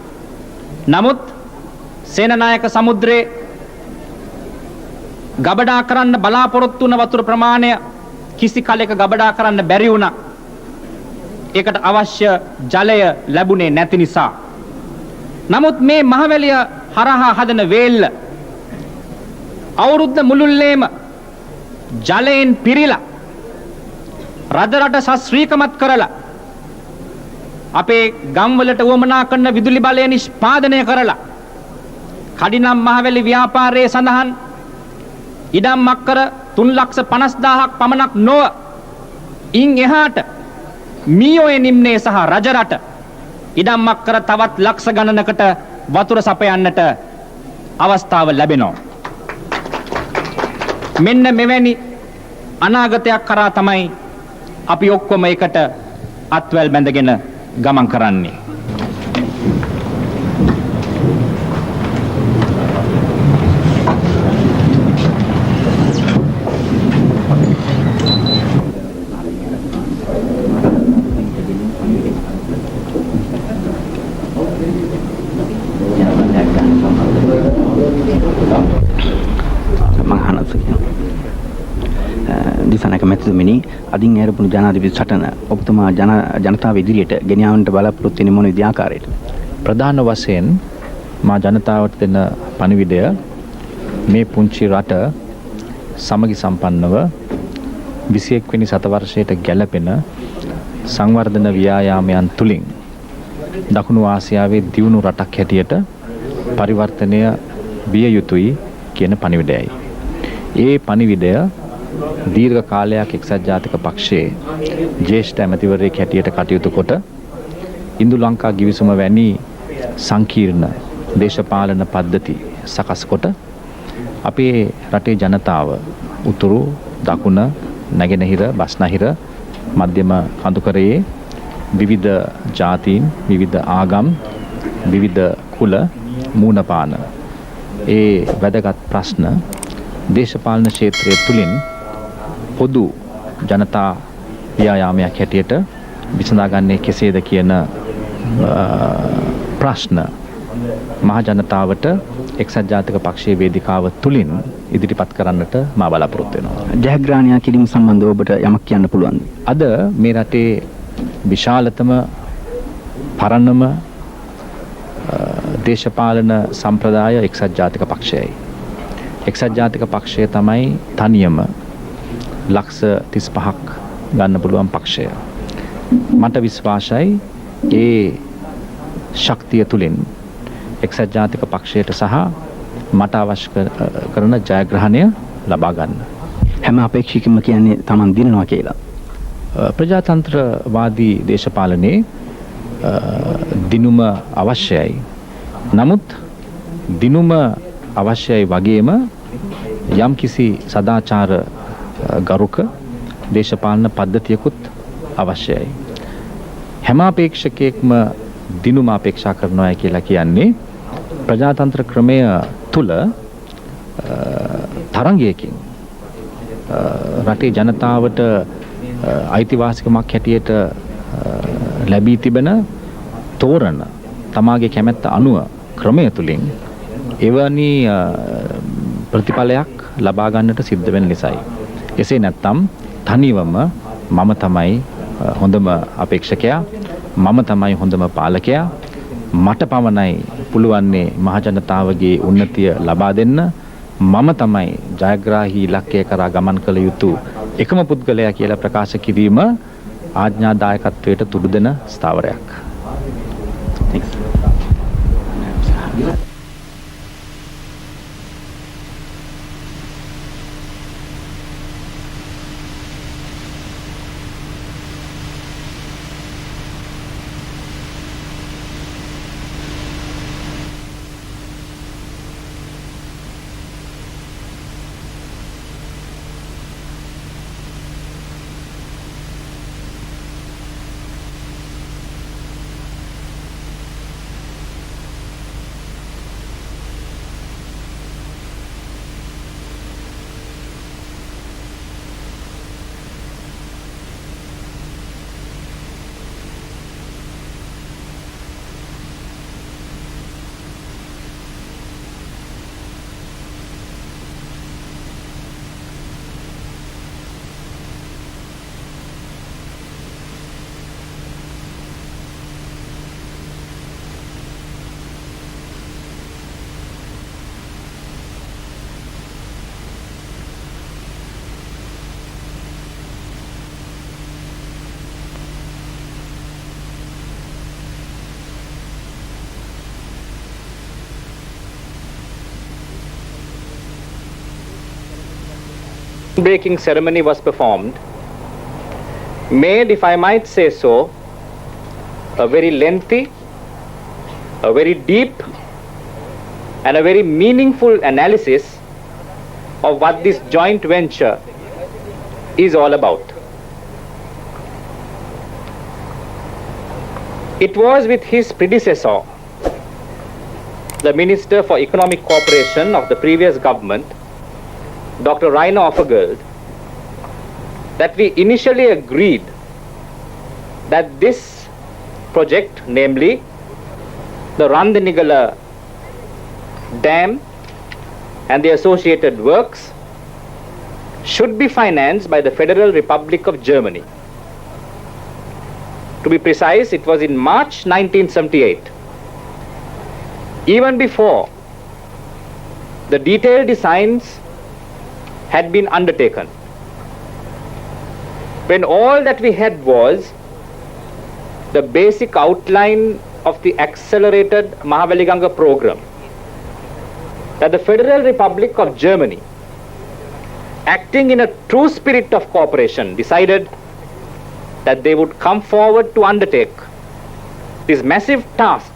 නමුත් සේනනායක සමුද්‍රයේ ගබඩා කරන්න බලාපොරොත්තු වන වතුර ප්‍රමාණය කිසි කලෙක ගබඩා කරන්න බැරි වුණා. ඒකට අවශ්‍ය ජලය ලැබුණේ නැති නිසා. නමුත් මේ මහවැලිය හරහා හදන වේල්ල අවුරුද්ද මුළුල්ලේම ජලයෙන් පිරීලා රදරට ශාස්ත්‍රීයකමත් කරලා අපේ ගම්වලට වමනා කරන විදුලි බලය නිෂ්පාදනය කරලා කඩිනම් මහවැලි ව්‍යාපාරයේ සඳහන් ඉඩම් අක්කර 3,50,000ක් පමණක් නොව ඉන් එහාට මීඔයේ නිම්නයේ සහ රජරට ඉඩම් අක්කර තවත් ලක්ෂ ගණනකට වතුර සපයන්නට අවස්ථාව ලැබෙනවා. මෙන්න මෙවැනි අනාගතයක් කරා තමයි අපි ඔක්කොම එකට අත්වැල් බැඳගෙන ගමන් කරන්නේ. දිසනක මැතිතුමනි අදින් ඇරපුණු ජනාධිපති සටන ඔබතුමා ජනතාව ඉදිරියට ගෙන යාමට බලාපොරොත්තු වෙන මොන විදිහේ ආකාරයකටද? ප්‍රධාන වශයෙන් මා ජනතාවට දෙන පණිවිඩය මේ පුංචි රට සමගි සම්පන්නව 21 වෙනි සතවර්ෂයට ගැලපෙන සංවර්ධන ව්‍යායාමයන් තුලින් දකුණු ආසියාවේ දියුණු රටක් හැටියට පරිවර්තනය විය යුතුයි කියන පණිවිඩයයි. ඒ පණිවිඩය දීර්ඝ කාලයක් එක්සත් ජාතික පක්ෂයේ ජ්‍යෙෂ්ඨ ඇමතිවරයෙක් හැටියට කටයුතු කොට ඉන්දු ලංකා ගිවිසුම වැනි සංකීර්ණ දේශපාලන පද්ධති සකස් කොට අපේ රටේ ජනතාව උතුරු දකුණ නැගෙනහිර බස්නහිර මධ්‍යම කඳුකරයේ විවිධ ජාතීන් විවිධ ආගම් විවිධ කුල මූණපාන ඒ වැදගත් ප්‍රශ්න දේශපාලන ක්ෂේත්‍රය තුලින් පොදු ජනතා ව්‍යායාමයක් හැටියට විසඳාගන්නේ කෙසේද කියන ප්‍රශ්න මහ ජනතාවට එක්සත් ජාතික පක්ෂයේ වේදිකාව තුලින් ඉදිරිපත් කරන්නට මා බලාපොරොත්තු වෙනවා. ජයග්‍රහණය කිරීම සම්බන්ධව ඔබට යමක් කියන්න පුළුවන්ද? අද මේ රටේ විශාලතම පරණම දේශපාලන සම්ප්‍රදාය එක්සත් ජාතික පක්ෂයයි. එක්සත් ජාතික පක්ෂය තමයි තනියම ලක්ෂ 35ක් ගන්න පුළුවන් පක්ෂය. මට විශ්වාසයි ඒ ශක්තිය තුලින් එක්සත් ජාතික පක්ෂයට සහ මට අවශ්‍ය කරන ජයග්‍රහණය ලබා ගන්න. හැම අපේක්ෂකෙම කියන්නේ Taman දිනනවා කියලා. ප්‍රජාතන්ත්‍රවාදී දේශපාලනයේ දිනුම අවශ්‍යයි. නමුත් දිනුම අවශ්‍යයි වගේම යම්කිසි සදාචාර ගරුක දේශපාලන පද්ධතියකුත් අවශ්‍යයි. හැම අපේක්ෂකයෙක්ම දිනුම අපේක්ෂා කරනවා කියලා කියන්නේ ප්‍රජාතන්ත්‍ර ක්‍රමය තුල තරංගයකින් රටේ ජනතාවට අයිතිවාසිකමක් හැටියට ලැබී තිබෙන තෝරන තමාගේ කැමැත්ත අනුව ක්‍රමය තුලින් එවැනි ප්‍රතිඵලයක් ලබා ගන්නට සිද්ධ වෙන නිසායි. එසේ නැත්නම් තනිවම මම තමයි හොඳම අපේක්ෂකයා මම තමයි හොඳම පාලකයා මට පමණයි පුළුවන්නේ මහ ජනතාවගේ උන්නතිය ලබා දෙන්න මම තමයි ජයග්‍රාහී ඉලක්කය කරා ගමන් කළ යුතු එකම පුද්ගලයා කියලා ප්‍රකාශ කිරීම ආඥාදායකත්වයට තුඩු දෙන ස්ථාවරයක්. Breaking ceremony was performed, made, if I might say so, a very lengthy, a very deep and a very meaningful analysis of what this joint venture is all about. It was with his predecessor, the Minister for Economic Cooperation of the previous government, Dr. Rainer Offergold, that we initially agreed that this project, namely the Randenigala Dam and the associated works, should be financed by the Federal Republic of Germany. To be precise, it was in March 1978. Even before the detailed designs had been undertaken, when all that we had was the basic outline of the accelerated Mahaveliganga program, that the Federal Republic of Germany, acting in a true spirit of cooperation, decided that they would come forward to undertake this massive task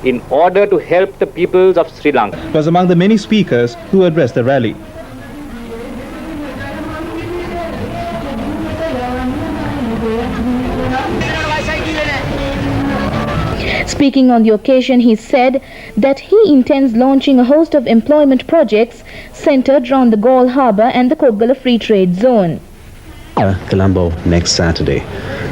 in order to help the peoples of Sri Lanka. Was among the many speakers who addressed the rally. Speaking on the occasion, he said that he intends launching a host of employment projects centered around the Galle Harbour and the Koggala Free Trade Zone. Colombo next Saturday.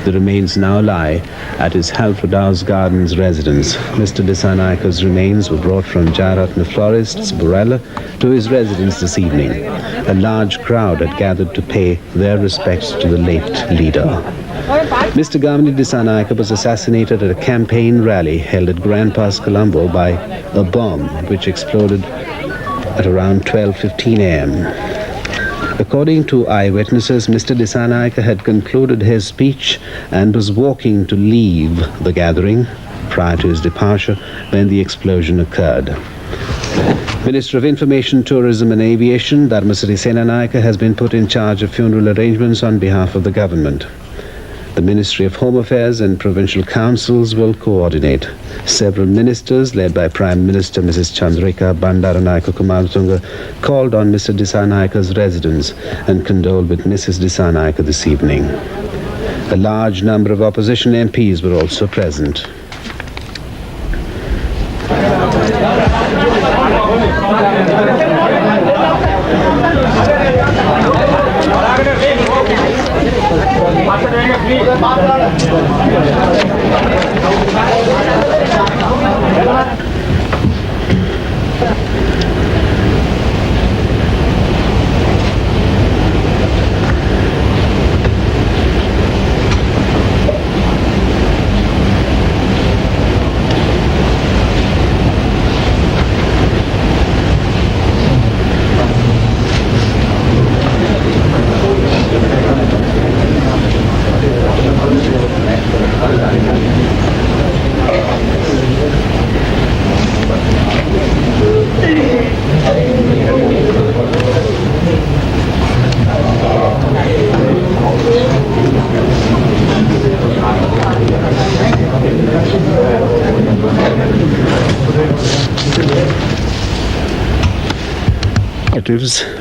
The remains now lie at his Halford House Gardens residence. Mr. Dissanayaka's remains were brought from Jayaratna Florists, Borella, to his residence this evening. A large crowd had gathered to pay their respects to the late leader. Mr. Gamini Dissanayaka was assassinated at a campaign rally held at Grand Pass, Colombo by a bomb which exploded at around 12:15 a.m. According to eyewitnesses, Mr. Dissanayaka had concluded his speech and was walking to leave the gathering prior to his departure when the explosion occurred. Minister of Information, Tourism and Aviation, Dharmasiri Senanayaka, has been put in charge of funeral arrangements on behalf of the government. The Ministry of Home Affairs and provincial councils will coordinate. Several ministers, led by Prime Minister Mrs. Chandrika Bandaranayake Kumaratunga, called on Mr. Dissanayaka's residence and condoled with Mrs. Dissanayaka this evening. A large number of opposition MPs were also present.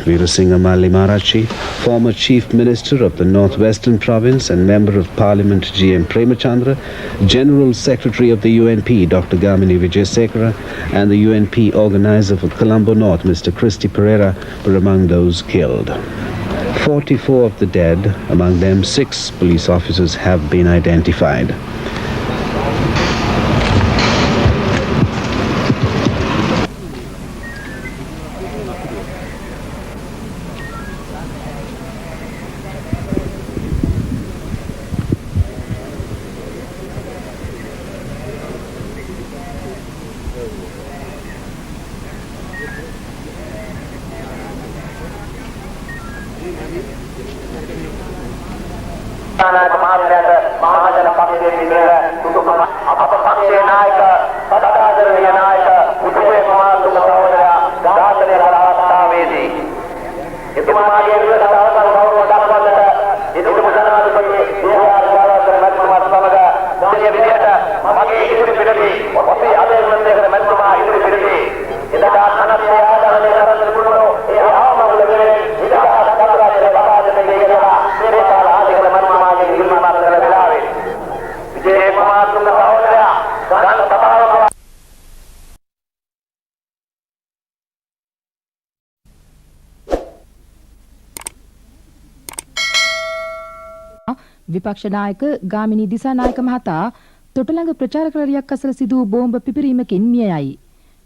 Veerasinghe Malli Marachi, former Chief Minister of the Northwestern Province and Member of Parliament G.M. Premachandra, General Secretary of the UNP Dr. Gamini Vijayasekara, and the UNP organizer for Colombo North Mr. Christy Pereira were among those killed. 44 of the dead, among them 6 police officers, have been identified. ඉදිරිපිටදී විපක්ෂ නායක ගාමිණී දිසානායක මහතා තොටළඟ ප්‍රචාර කාර්යයක් අසල සිදු වූ බෝම්බ පිපිරීමකින් මිය යයි.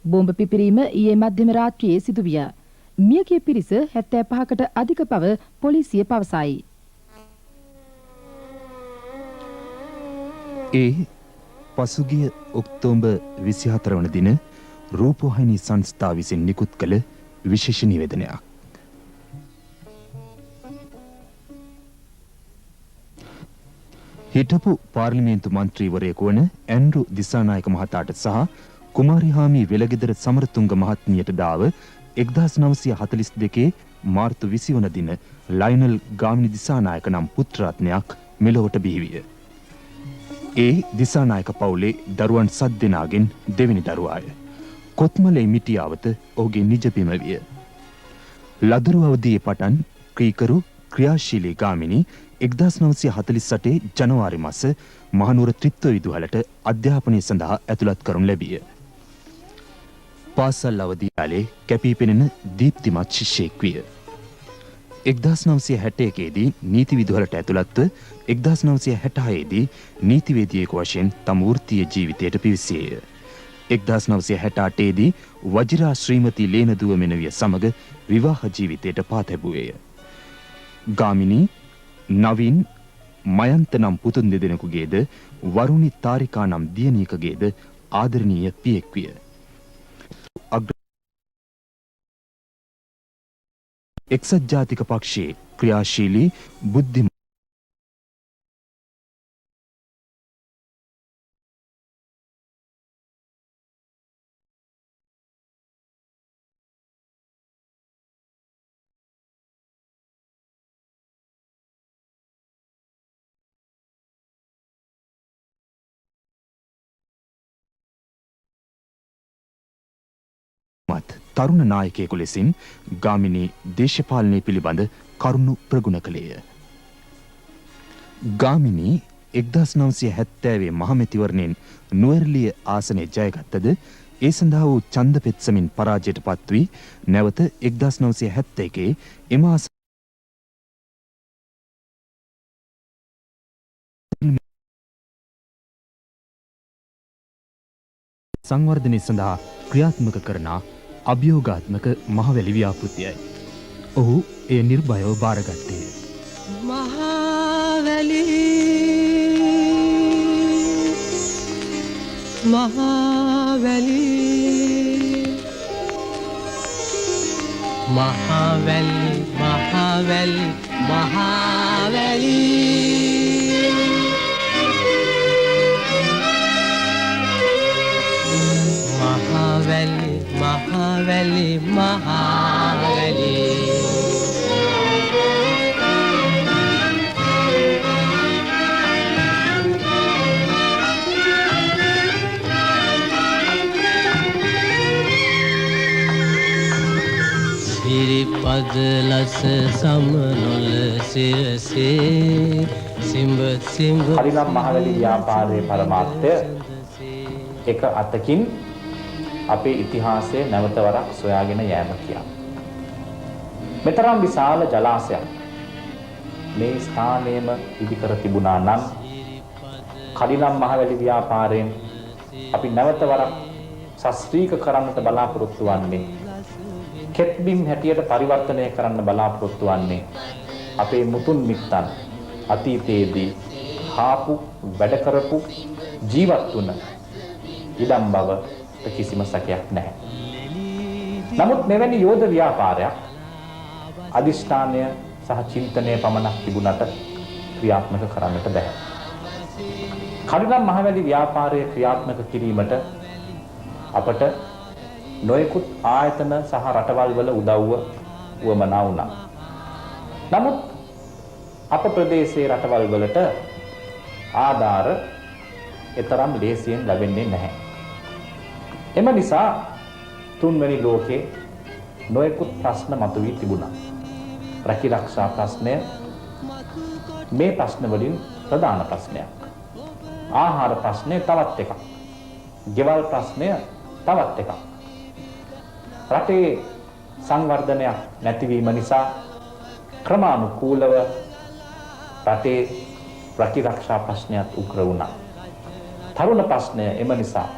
බෝම්බ පිපිරීම ඊයේ මධ්‍යම රාත්‍රියේ සිදුවිය. මියගිය පිරිස 75කට අධික බව පොලිසිය පවසයි. පසුගිය ඔක්තෝබර් 24 වන දින රූපවාහිනී සංස්ථාව විසින් නිකුත් කළ විශේෂ නිවේදනයක්. හිටපු පාර්ලිමේන්තු මන්ත්‍රීවරයෙකු වන ඇන්ඩ්‍රු දිසානායක මහතාට සහ කුමාරිහාමි වෙලගෙදර සමරතුංග මහත්මියට දාව 1942 මාර්තු 20 වන දින ලයනල් ගාමිණී දිසානායක නම් පුත්‍රරත්නයක් මෙලොවට බිහිවිය. ඒ දිසානායක පවුලේ දරුවන් 7 දෙනාගෙන් දෙවෙනි දරුවාය. කොත්මලේ මිටියාවත ඔහුගේ නිජබිම විය. ලදරු අවදියේ පටන් ක්‍රීකරු ක්‍රියාශීලී ගාමිණී 1948 ජනවාරි මාස මහනුවර ත්‍රිත්ව විදුහලට අධ්‍යාපනය සඳහා ඇතුළත් කරනු ලැබිය. පාසල් අවදී කාලේ කැපී පෙනෙන දීප්තිමත් ශිෂ්‍යයෙක් විය. 1961 දී නීති විදුහලට ඇතුළත්ව 1966 දී නීතිවේදියෙකු වශයෙන් තම වෘත්තීය ජීවිතයට පිවිසියේය. 1968 දී වජිරා ශ්‍රීමති ලේනදුව මෙනවිය සමග විවාහ ජීවිතයට පා තැබුවේය. ගාමිණී නවීන් මයන්ත නම් පුතුන් දෙදෙනෙකුගේද වරුණි තාරිකා නම් දියණියකගේද ආදරණීය පියෙක් විය. එක්සත් ජාතික පක්ෂයේ ක්‍රියාශීලී බුද්ධි තරුණ නායකයෙකු ලෙසින් ගාමිණී දේශපාලනය පිළිබඳ කරුණු ප්‍රගුණ කළේය. ගාමිණී 1970 මහමැතිවරණයෙන් නුවරඑළිය ආසනය ජයගත්තද ඒ සඳහා වූ ඡන්ද පෙත්සමින් පරාජයට පත් වී නැවත 1971 එම සංවර්ධනය සඳහා ක්‍රියාත්මක කරන අභියෝගාත්මක මහවැලි ව්‍යාපෘතියයි. ඔහු එය නිර්භයව බාරගත්තේ. මහවැලි මහවැලි මහවැලි මහවැලි මහවැලි මහවැලි මහවැලි මහවැලි සිරිපද ලස සමනොල සිරසේ සිඹ සිඹ හරිනම් මහවැලි ව්‍යාපාරයේ පරමාර්ථය එක අතකින් අපේ ඉතිහාසයේ නැවත වරක් සොයාගෙන යෑම කියා. මෙතරම් විශාල ජලාශයක් මේ ස්ථානයේම ඉදිකර තිබුණා නම් කඩිනම් මහවැලි ව්‍යාපාරයෙන් අපි නැවත වරක් ශාස්ත්‍රීය කරන්නට බලාපොරොත්තු වන්නේ කෙත්බිම් හැටියට පරිවර්තනය කරන්න බලාපොරොත්තු වන්නේ අපේ මුතුන් මිත්තන් අතීතයේදී හාපු වැඩ කරපු ජීවත් වුණ ඉඩම් බව කිසිම සැකයක් නැහැ. නමුත් මෙවැනි යෝධ ව්‍යාපාරයක් අදිෂ්ඨානය සහ චින්තනය පමණක් තිබුණට ක්‍රියාත්මක කරන්නට බැහැ. කඩිනම් මහවැලි ව්‍යාපාරය ක්‍රියාත්මක කිරීමට අපට නොයෙකුත් ආයතන සහ රටවල් වල උදව්ව වමනා වුණා. නමුත් අප ප්‍රදේශයේ රටවල් වලට ආධාර එතරම් ලේසියෙන් ලැබෙන්නේ නැහැ. එම නිසා තුන්වැනි ලෝකේ නොයෙකුත් ප්‍රශ්න මතුවී තිබුණා. රැකිරක්ෂා ප්‍රශ්නය මේ ප්‍රශ්න වලින් ප්‍රධාන ප්‍රශ්නයක්. ආහාර ප්‍රශ්නය තවත් එකක්. ගෙවල් ප්‍රශ්නය තවත් එකක්. රටේ සංවර්ධනයක් නැතිවීම නිසා ක්‍රමානුකූලව රටේ ප්‍රතිරක්ෂා ප්‍රශ්නයත් උග්‍ර වුණා. තරුණ ප්‍රශ්නය එම නිසා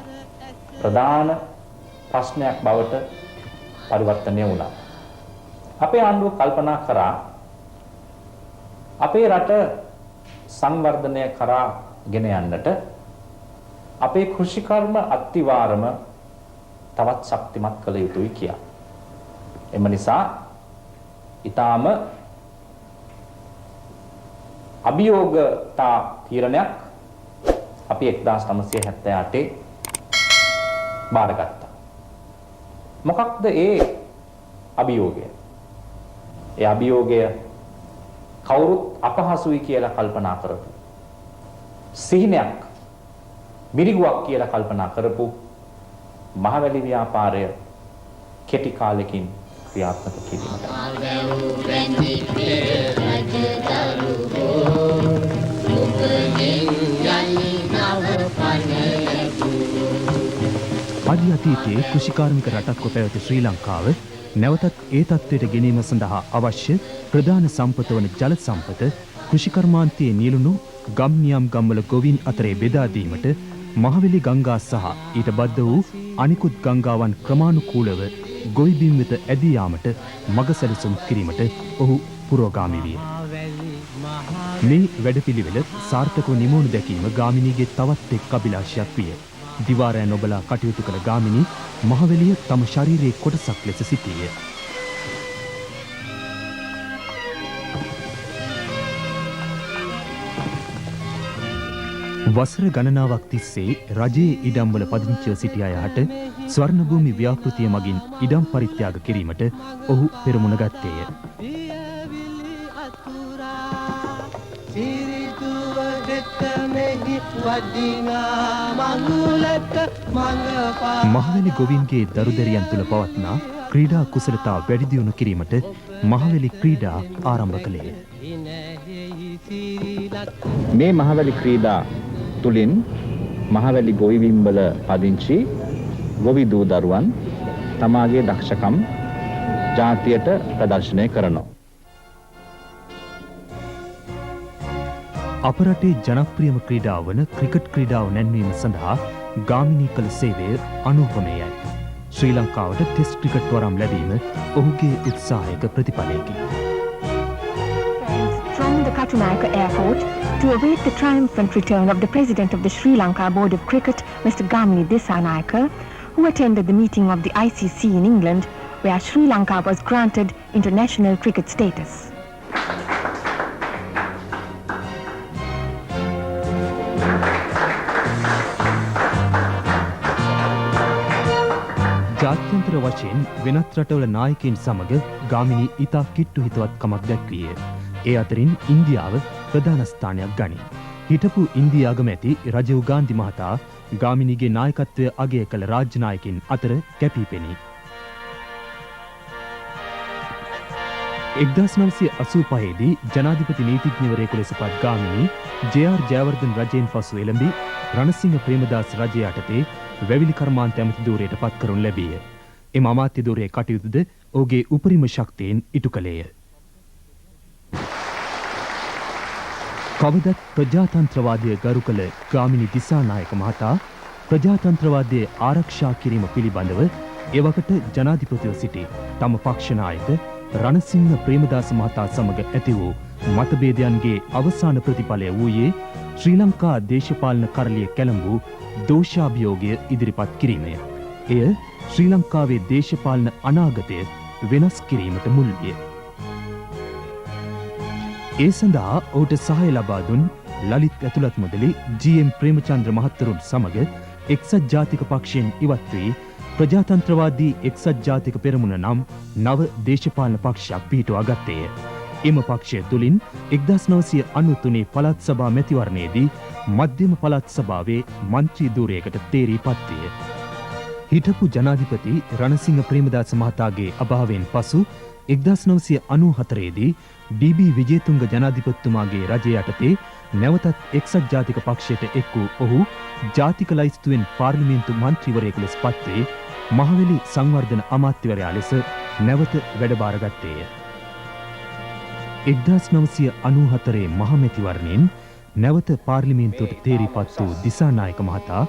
ප්‍රධාන ප්‍රශ්නයක් බවට පරිවර්තනය වුණා. අපේ ආණ්ඩුව කල්පනා කරා අපේ රට සංවර්ධනය කරා ගෙන යන්නට අපේ කෘෂිකර්ම අත්තිවාරම තවත් ශක්තිමත් කළ යුතුයි කියා. එම නිසා ඊටාම අභියෝගතා තීරණයක් අපි 1978 බාරගත්තා. මොකක්ද ඒ අභියෝගය? ඒ අභියෝගය කවුරුත් අපහසුයි කියලා කල්පනා කරපු සිහිනයක් මිරිගුවක් කියලා කල්පනා කරපු මහවැලි ව්‍යාපාරය කෙටි කාලෙකින් ක්‍රියාත්මක කිරීමට. අද අතීතයේ කෘෂිකාර්මික රටක් කොට පැවති ශ්‍රී ලංකාව නැවතත් ඒ තත්ත්වයට ගෙනීම සඳහා අවශ්‍ය ප්‍රධාන සම්පත වන ජල සම්පත කෘෂිකර්මාන්තයේ නියලුණු ගම් නියම් ගම්වල ගොවීන් අතරේ බෙදා දීමට මහවැලි ගංගා සහ ඊට බද්ධ වූ අනිකුත් ගංගාවන් ක්‍රමානුකූලව ගොවි බිම් වෙත ඇදී යාමට මඟ සැලසුම් කිරීමට ඔහු පුරෝගාමී විය. මේ වැඩපිළිවෙල සාර්ථකව නිමවනු දැකීම ගාමිණීගේ තවත් එක් අභිලාෂයක් විය. දිවාරය නොබලා කටයුතු කළ ගාමිණී මහවැලිය තම ශරීරයේ කොටසක් ලෙස සිටීය. වසර ගණනාවක් තිස්සේ රජයේ ඉඩම්වල පදිංචිව සිටි අයහට ස්වර්ණභූමි ව්‍යාපෘතිය මගින් ඉඩම් පරිත්‍යාග කිරීමට ඔහු පෙරමුණ ගත්තේය. මහවැලි ගොවින්ගේ දරුදැරියන් තුළ පවත්නා ක්‍රීඩා කුසලතා වැඩි දියුණු කිරීමට මහවැලි ක්‍රීඩා ආරම්භ කළේය. මේ මහවැලි ක්‍රීඩා තුලින් මහවැලි ගොවිබිම්වල පදිංචි ගොවි දූ දරුවන් තමාගේ දක්ෂකම් ජාතියට ප්‍රදර්ශනය කරනවා. අප රටේ ජනප්‍රියම ක්‍රීඩාව වන ක්‍රිකට් ක්‍රීඩාව නැන්වීම සඳහා ගාමිණී කළ සේවය අනුපමේයයි. ශ්‍රී ලංකාවට ටෙස්ට් ක්‍රිකට් වරම් ලැබීම ඔහුගේ උත්සාහයක ප්‍රතිඵලයකි. From the Katunayaka Airport to await the triumphant return of the President of the Sri Lanka Board of Cricket, Mr. Gamini Dissanayaka, who attended the meeting of the ICC in England, where Sri Lanka was granted international cricket status. ජාත්‍යන්තර වශයෙන් වෙනත් රටවල නායකයින් සමග ගාමිණී ඉතා කිට්ටු හිතවත්කමක් දැක්විය. ඒ අතරින් ඉන්දියාව ප්‍රධාන ස්ථානයක් ගනී. හිටපු ඉන්දියා අගමැති රජීව් ගාන්ධි මහතා ගාමිණීගේ නායකත්වය අගය කළ රාජ්‍ය නායකයින් අතර කැපී පෙනී. 1985 දී ජනාධිපති නීතිඥවරයෙකු ලෙස පත් ගාමිණී ජේ.ආර්. ජයවර්ධන රජයෙන් පසු එළඹි රණසිංහ ප්‍රේමදාස රජය යටතේ වැවිලි කර්මාන්ත ඇමති ධූරයට පත් කරනු ලැබීය. එම අමාත්‍ය ධූරයේ කටයුතුද ඔහුගේ උපරිම ශක්තියෙන් ඉටු කළේය. කවදත් ප්‍රජාතන්ත්‍රවාදය ගරු කළ ගාමිණී දිසානායක මහතා ප්‍රජාතන්ත්‍රවාදයේ ආරක්ෂා කිරීම පිළිබඳව එවකට ජනාධිපතිව සිටි තම පක්ෂ නායක රණසිංහ ප්‍රේමදාස මහතා සමග ඇති වූ මතභේදයන්ගේ අවසාන ප්‍රතිඵලය වූයේ ශ්‍රී ලංකා දේශපාලන කරලිය කැළඹූ දෝෂාභියෝගය ඉදිරිපත් කිරීමය. එය ශ්‍රී ලංකාවේ දේශපාලන අනාගතය වෙනස් කිරීමට මුල් විය. ඒ සඳහා ඔහුට සහාය ලබා දුන් ලලිත් ඇතුළත් මුදලි ජී.එම්. ප්‍රේමචන්ද්‍ර මහත්තරුන් සමග එක්සත් ජාතික පක්ෂයෙන් ඉවත් වී ප්‍රජාතන්ත්‍රවාදී එක්සත් ජාතික පෙරමුණ නම් නව දේශපාලන පක්ෂයක් පිහිටුවා ගත්තේය. එම පක්ෂය තුළින් 1993 පළාත් සභා මැතිවරණයේදී මධ්‍යම පළාත් සභාවේ මන්ත්‍රී ධූරයකට තේරී පත්විය. හිටපු ජනාධිපති රණසිංහ ප්‍රේමදාස මහතාගේ අභාවයෙන් පසු 1994 දී ඩී.බී. විජේතුංග ජනාධිපතිතුමාගේ රජය යටතේ නැවතත් එක්සත් ජාතික පක්ෂයට එක් වූ ඔහු ජාතික ලයිස්තුවෙන් පාර්ලිමේන්තු මන්ත්‍රීවරයෙකු ලෙස පත්වේ මහවැලි සංවර්ධන අමාත්‍යවරයා ලෙස නැවත වැඩබාරගත්තේය. 1994 මහමැතිවරණයෙන් නැවත පාර්ලිමේන්තුවට තේරීපත් වූ දිසානායක මහතා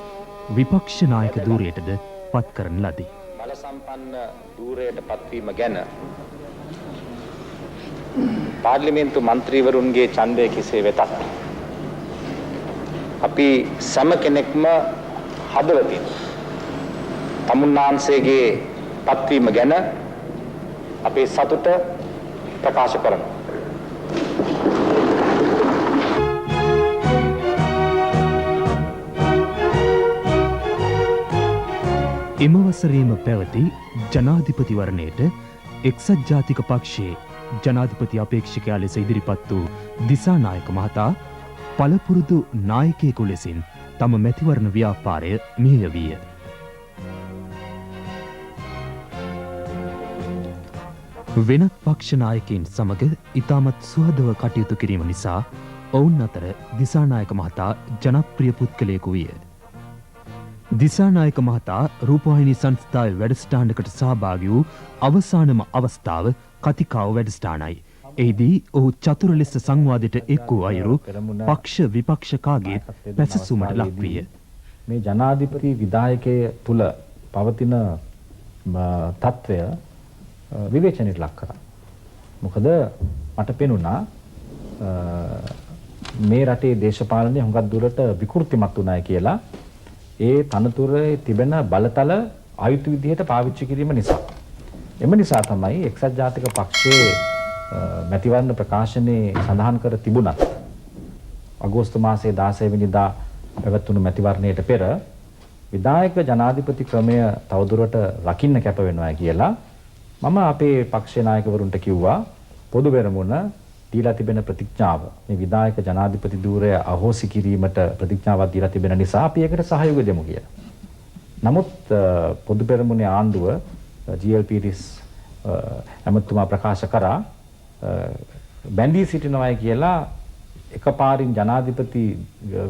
විපක්ෂ නායක ධූරයටද පත් කරන ලදී. බල සම්පන්න ධූරයට පත්වීම ගැන පාර්ලිමේන්තු මන්ත්‍රීවරුන්ගේ ඡන්දය කෙසේ වෙතත් අපි සෑම කෙනෙක්ම හදවතින් තමුන්නාන්සේගේ පත්වීම ගැන අපේ සතුට ප්‍රකාශ කරනවා. එම වසරේම පැවති ජනාධිපතිවරණයට එක්සත් ජාතික පක්ෂයේ ජනාධිපති අපේක්ෂකයා ලෙස ඉදිරිපත් වූ දිසානායක මහතා පළපුරුදු නායකයෙකු ලෙසින් තම මැතිවරණ ව්‍යාපාරය මෙහෙයවිය. වෙනත් පක්ෂ නායකයින් සමග ඉතාමත් සුහදව කටයුතු කිරීම නිසා ඔවුන් අතර දිසානායක මහතා ජනප්‍රිය පුද්ගලයෙකු විය. දිසානායක මහතා රූපවාහිනී සංස්ථාවේ වැඩසටහනකට සහභාගී වූ අවසානම අවස්ථාව කතිකාව වැඩසටහනයි. එහිදී ඔහු චතුර ලෙස සංවාදයට එක් වූ අයුරු පක්ෂ විපක්ෂකාගේ පැසසුමට ලක් විය. මේ ජනාධිපති විධායකය තුල පවතින තත්ත්වය විවේචනයට ලක් කරා. මොකද මට පෙනුණා මේ රටේ දේශපාලනය හුඟක් දුරට විකෘතිමත් වුණායි කියලා. ඒ තනතුරේ තිබෙන බලතල ආයුධ විදිහට පාවිච්චි කිරීම නිසා. එම නිසා තමයි එක්සත් ජාතික පක්ෂයේ මැතිවරණ ප්‍රකාශනයේ සඳහන් කර තිබුණත් අගෝස්තු මාසයේ 16 වෙනිදා පැවැත්වුණු මැතිවරණයට පෙර විධායක ජනාධිපති ක්‍රමය තවදුරට රකින්න කැප වෙනවා කියලා මම අපේ පක්ෂ නායකවරුන්ට කිව්වා පොදු පෙරමුණ දීලා තිබෙන ප්‍රතිඥාව මේ විධායක ජනාධිපති ධූරය අහෝසි කිරීමට ප්‍රතිඥාවක් දීලා තිබෙන නිසා අපි ඒකට සහයෝගය දෙමු කියලා. නමුත් පොදු පෙරමුණේ ආණ්ඩුව GLPDs ඇමතුමා ප්‍රකාශ කරා බැඳී සිටිනවායි කියලා එකපාරින් ජනාධිපති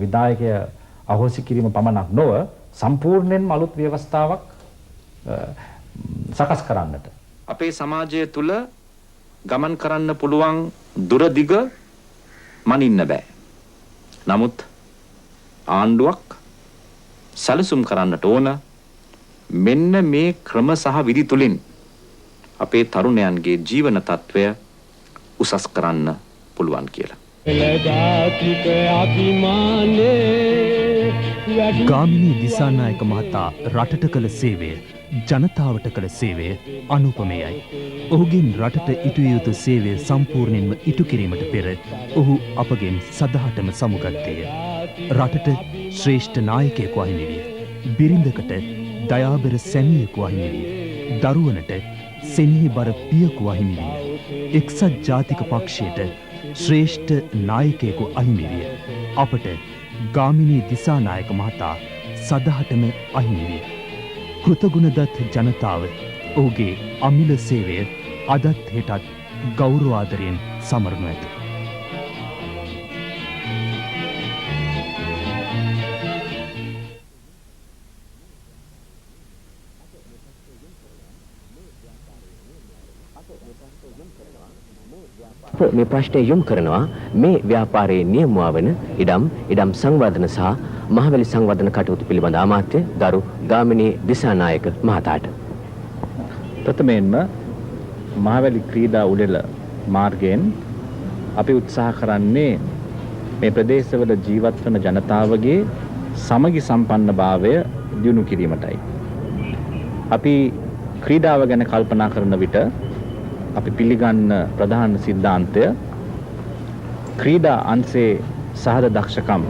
විධායකය අහෝසි කිරීම පමණක් නොව සම්පූර්ණයෙන්ම අලුත් ව්‍යවස්ථාවක් සකස් කරන්නට අපේ සමාජය තුල ගමන් කරන්න පුළුවන් දුර දිග මනින්න බෑ. නමුත් ආණ්ඩුවක් සැලසුම් කරන්නට ඕන මෙන්න මේ ක්‍රම සහ විධි තුලින් අපේ තරුණයන්ගේ ජීවන තත්වය උසස් කරන්න පුළුවන් කියලා. ගාමිණී දිසානායක මහතා රටට කළ සේවය ජනතාවට කළ සේවය අනුපමයයි. ඔහුගෙන් රටට ඉටු යුතු සේවය සම්පූර්ණයෙන්ම ඉටු කිරීමට පෙර ඔහු අපගෙන් සදහටම සමුගත්තේය. රටට ශ්‍රේෂ්ඨ නායකයෙකු අහිමි විය. බිරිඳකට දයාබර සැමියෙකු අහිමි විය. දරුවනට සෙනෙහබර පියකු අහිමි විය. එක්සත් ජාතික පක්ෂයට ශ්‍රේෂ්ඨ නායකයෙකු අහිමි විය. අපට ගාමිණී දිසානායක මහතා සදහටම අහිමි විය. කෘතගුණදත් ජනතාව ඔහුගේ අමිල සේවය අදත් හෙටත් ගෞරවාදරයෙන් සමරනු ඇත. මේ ප්‍රශ්නය යොමු කරනවා මේ ව්‍යාපාරයේ නියමුවා වන ඉඩම් සංවර්ධන සහ මහවැලි සංවර්ධන කටයුතු පිළිබඳ අමාත්‍ය ගරු ගාමිණී දිසානායක මහතාට. ප්‍රථමයෙන්ම මහවැලි ක්‍රීඩා උළෙල මාර්ගයෙන් අපි උත්සාහ කරන්නේ මේ ප්‍රදේශවල ජීවත් වන ජනතාවගේ සමගි සම්පන්නභාවය දියුණු කිරීමටයි. අපි ක්‍රීඩාව ගැන කල්පනා කරන විට අපි පිළිගන්න ප්‍රධාන සිද්ධාන්තය ක්‍රීඩා අංශයේ සහද දක්ෂකම්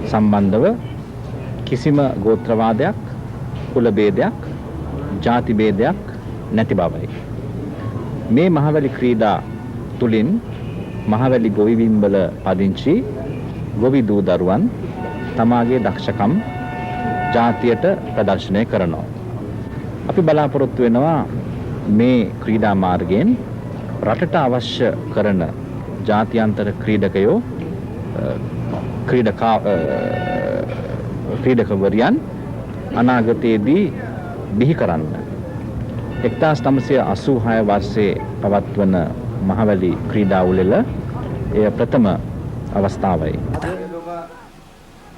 සම්බන්ධව කිසිම ගෝත්‍රවාදයක්, කුල භේදයක්, ಜಾති භේදයක් නැති බවයි. මේ මහවැලි ක්‍රීඩා තුලින් මහවැලි ගොවිබිම්වල පදිංචි ගොවි දූ දරුවන් තමාගේ දක්ෂකම් ජාතියට ප්‍රදර්ශනය කරනවා. අපි බලාපොරොත්තු වෙනවා මේ ක්‍රීඩා මාර්ගයෙන් රටට අවශ්‍ය කරන ජාත්‍යන්තර ක්‍රීඩකයෝ ක්‍රීඩකවරියන් අනාගතයේදී බිහි කරන්න. 1986 වර්ෂයේ පවත්වන මහවැලි ක්‍රීඩා උළෙල එය ප්‍රථම අවස්ථාවයි.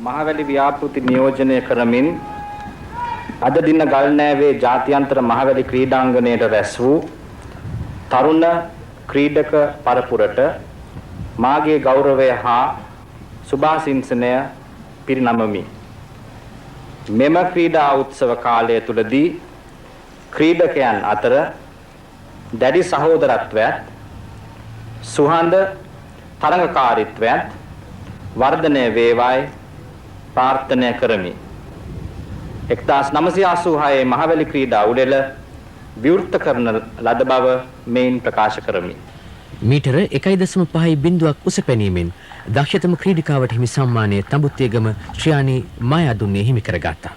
මහවැලි ව්‍යාපෘති නියෝජනය කරමින් අද දින ගල්නෑවේ ජාත්‍යන්තර මහවැලි ක්‍රීඩාංගණයට රැස් වූ තරුණ ක්‍රීඩක පරපුරට මාගේ ගෞරවය හා සුභාසිංසනය පිරිනමමි. මෙම ක්‍රීඩා උත්සව කාලය තුලදී ක්‍රීඩකයන් අතර දැඩි සහෝදරත්වයක් සුහඳ තරඟකාරීත්වයක් වර්ධනය වේවායි ප්‍රාර්ථනා කරමි. 1986 මහවැලි ක්‍රීඩා උළෙල විවෘත කරන ලද බව මෙයින් ප්‍රකාශ කරමි. මීටර 1.5 බිඳුවක් උස පැනීමෙන් දක්ෂතම ක්‍රීඩිකාවට හිමි සම්මානය තඹුත්තේගම ශ්‍රියානි මායාදුන්නේ හිමි කරගත්තා.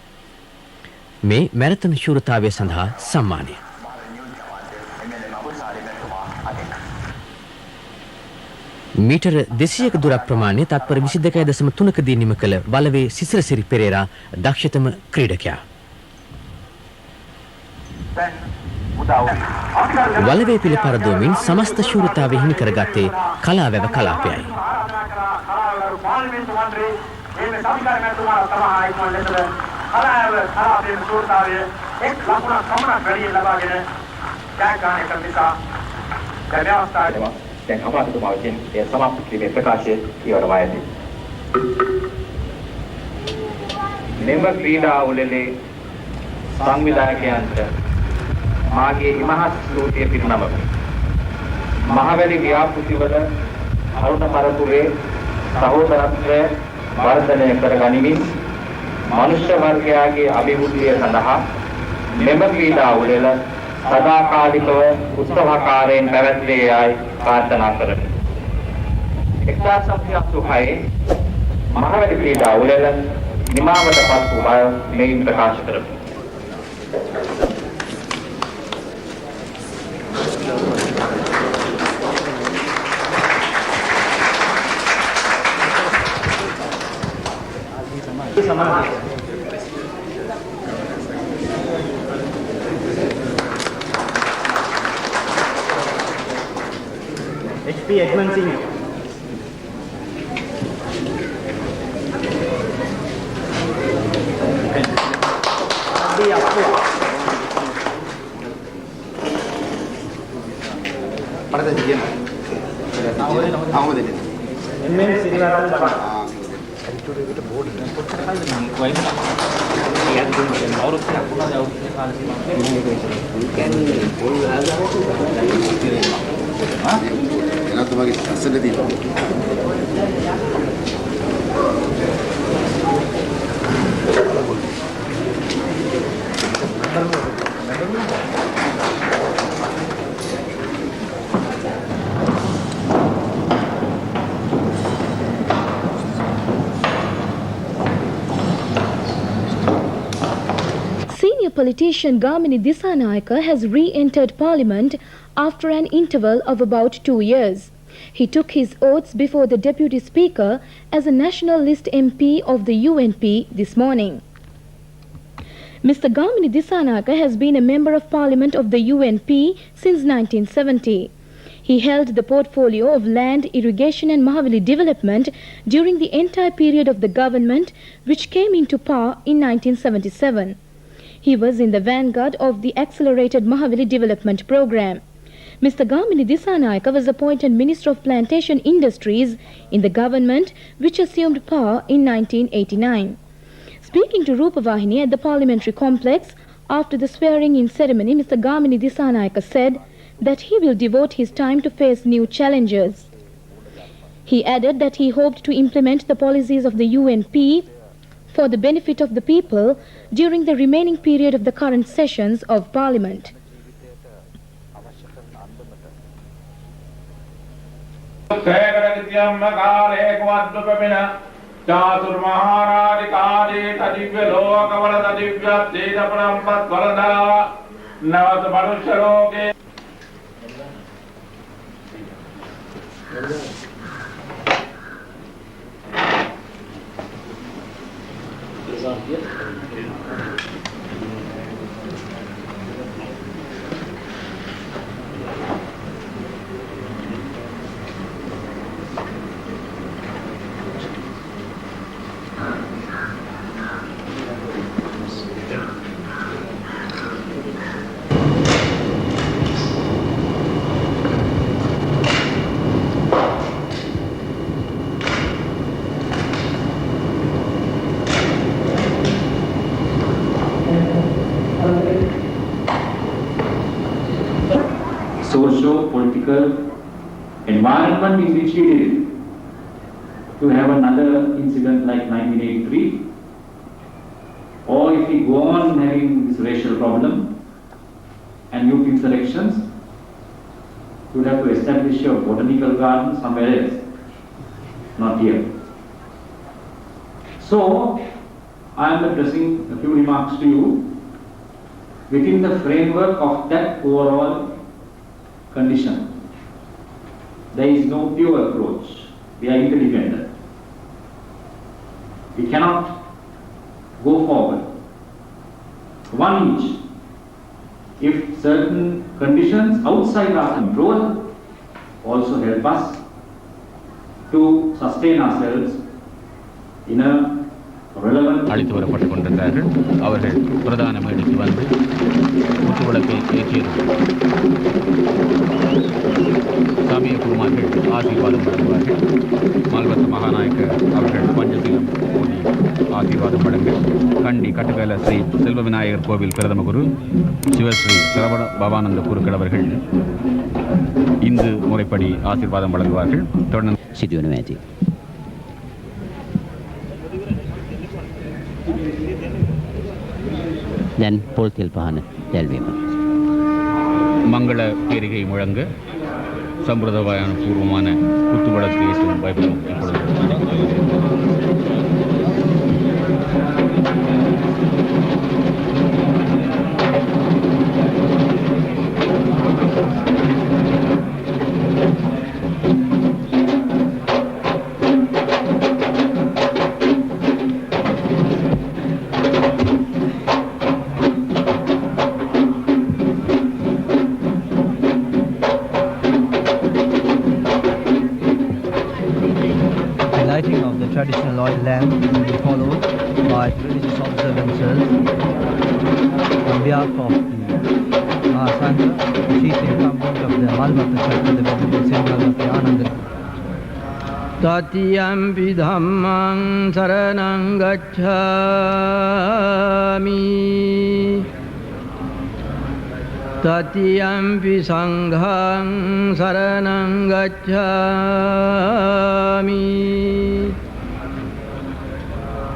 මේ මැරතන් ශූරතාවය සඳහා සම්මානය. මීටර 200ක දුරක් ප්‍රමාණය තත්පර 22.3කදී නිම කළ වලවේ සිසිරසිරි පෙරේරා දක්ෂතම ක්‍රීඩකයා. වලවේ පිළ පරදෝමින් සමස්ත ශූරතාවය හිමි කරගත්තේ කලාවැව කලාපයයි. දැන් අමාත්‍යතුමා විසින් එය සමාප්ත කිරීමේ ප්‍රකාශය ඉවරවා ඇති. මෙම ක්‍රීඩා උළෙලේ සංවිධායකයන්ට මාගේ ඉමහත් ස්තුතිය පිරිනමමි. මහවැලි ව්‍යාපෘතිවල අරුණ පරපුරේ සහෝදරත්වය වර්ධනය කර ගනිමින් මනුෂ්‍ය වර්ගයාගේ අභිවෘද්ධිය සඳහා මෙම ක්‍රීඩා උළෙල සදාකාලිකව උත්සවාකාරයෙන් පැවැත්වේ යයි ප්‍රාර්ථනා කරමි. 1986 මහවැලි ක්‍රීඩා උළෙල නිමාවට පත් වූ බව මෙයින් ප්‍රකාශ කරමි. HP Edmund Senior. Senior politician Gamini Disanayaka has re-entered parliament after an interval of about 2 years. He took his oaths before the Deputy Speaker as a National List MP of the UNP this morning. Mr. Gamini Disanayaka has been a Member of Parliament of the UNP since 1970. He held the portfolio of Land, Irrigation and Mahavali Development during the entire period of the government which came into power in 1977. He was in the vanguard of the accelerated Mahavali Development Program. Mr. Gamini Disanayaka was appointed Minister of Plantation Industries in the government which assumed power in 1989. Speaking to Rupavahini at the parliamentary complex after the swearing-in ceremony, Mr. Gamini Disanayaka said that he will devote his time to face new challenges. He added that he hoped to implement the policies of the UNP for the benefit of the people during the remaining period of the current sessions of Parliament. socio-political environment in which we live to have another incident like 1983, or if we go on having this racial problem and youth insurrections, you would have to establish a botanical garden somewhere else, not here. So, I am addressing a few remarks to you within the framework of that overall condition. There is no pure approach. We are interdependent. We cannot go forward one each if certain conditions outside our control also help us to sustain ourselves in a relevant. அழைத்து வரப்பட்டுக் கொண்டிருக்கிறார்கள். அவர்கள் பிரதான மேடைக்கு வந்து குத்துவிளக்கை ஏற்றியிருக்கிறார்கள். சமய குருமார்கள் ஆசீர்வாதம் வழங்குவார்கள். மால்வத்த மகாநாயக்க அவர்கள் பஞ்சத்திலும் கூடி ஆசீர்வாதம் வழங்க கண்டி கட்டுக்கல ஸ்ரீ செல்வ விநாயகர் கோவில் பிரதம குரு சிவஸ்ரீ சரவண பவானந்த குருக்கள் அவர்கள் இந்து முறைப்படி ஆசீர்வாதம் வழங்குவார்கள். தொடர்ந்து සිදුවන ඇති. දැන් පොල් තෙල් පහන දැල්වීම. மங்கள பேரிகை முழங்க சம்பிரதாயான பூர்வமான குத்துவிளக்கு ஏற்றும் வைபவம் இப்பொழுது traditional oil lamp will be followed by religious observances on behalf of the Mahasangha, the chief incumbent of the Malvatta Church, the Venerable Saint Malvatta Ananda. Tatyampi dhammang saranang gacchami Tatyampi sanghang saranang gacchami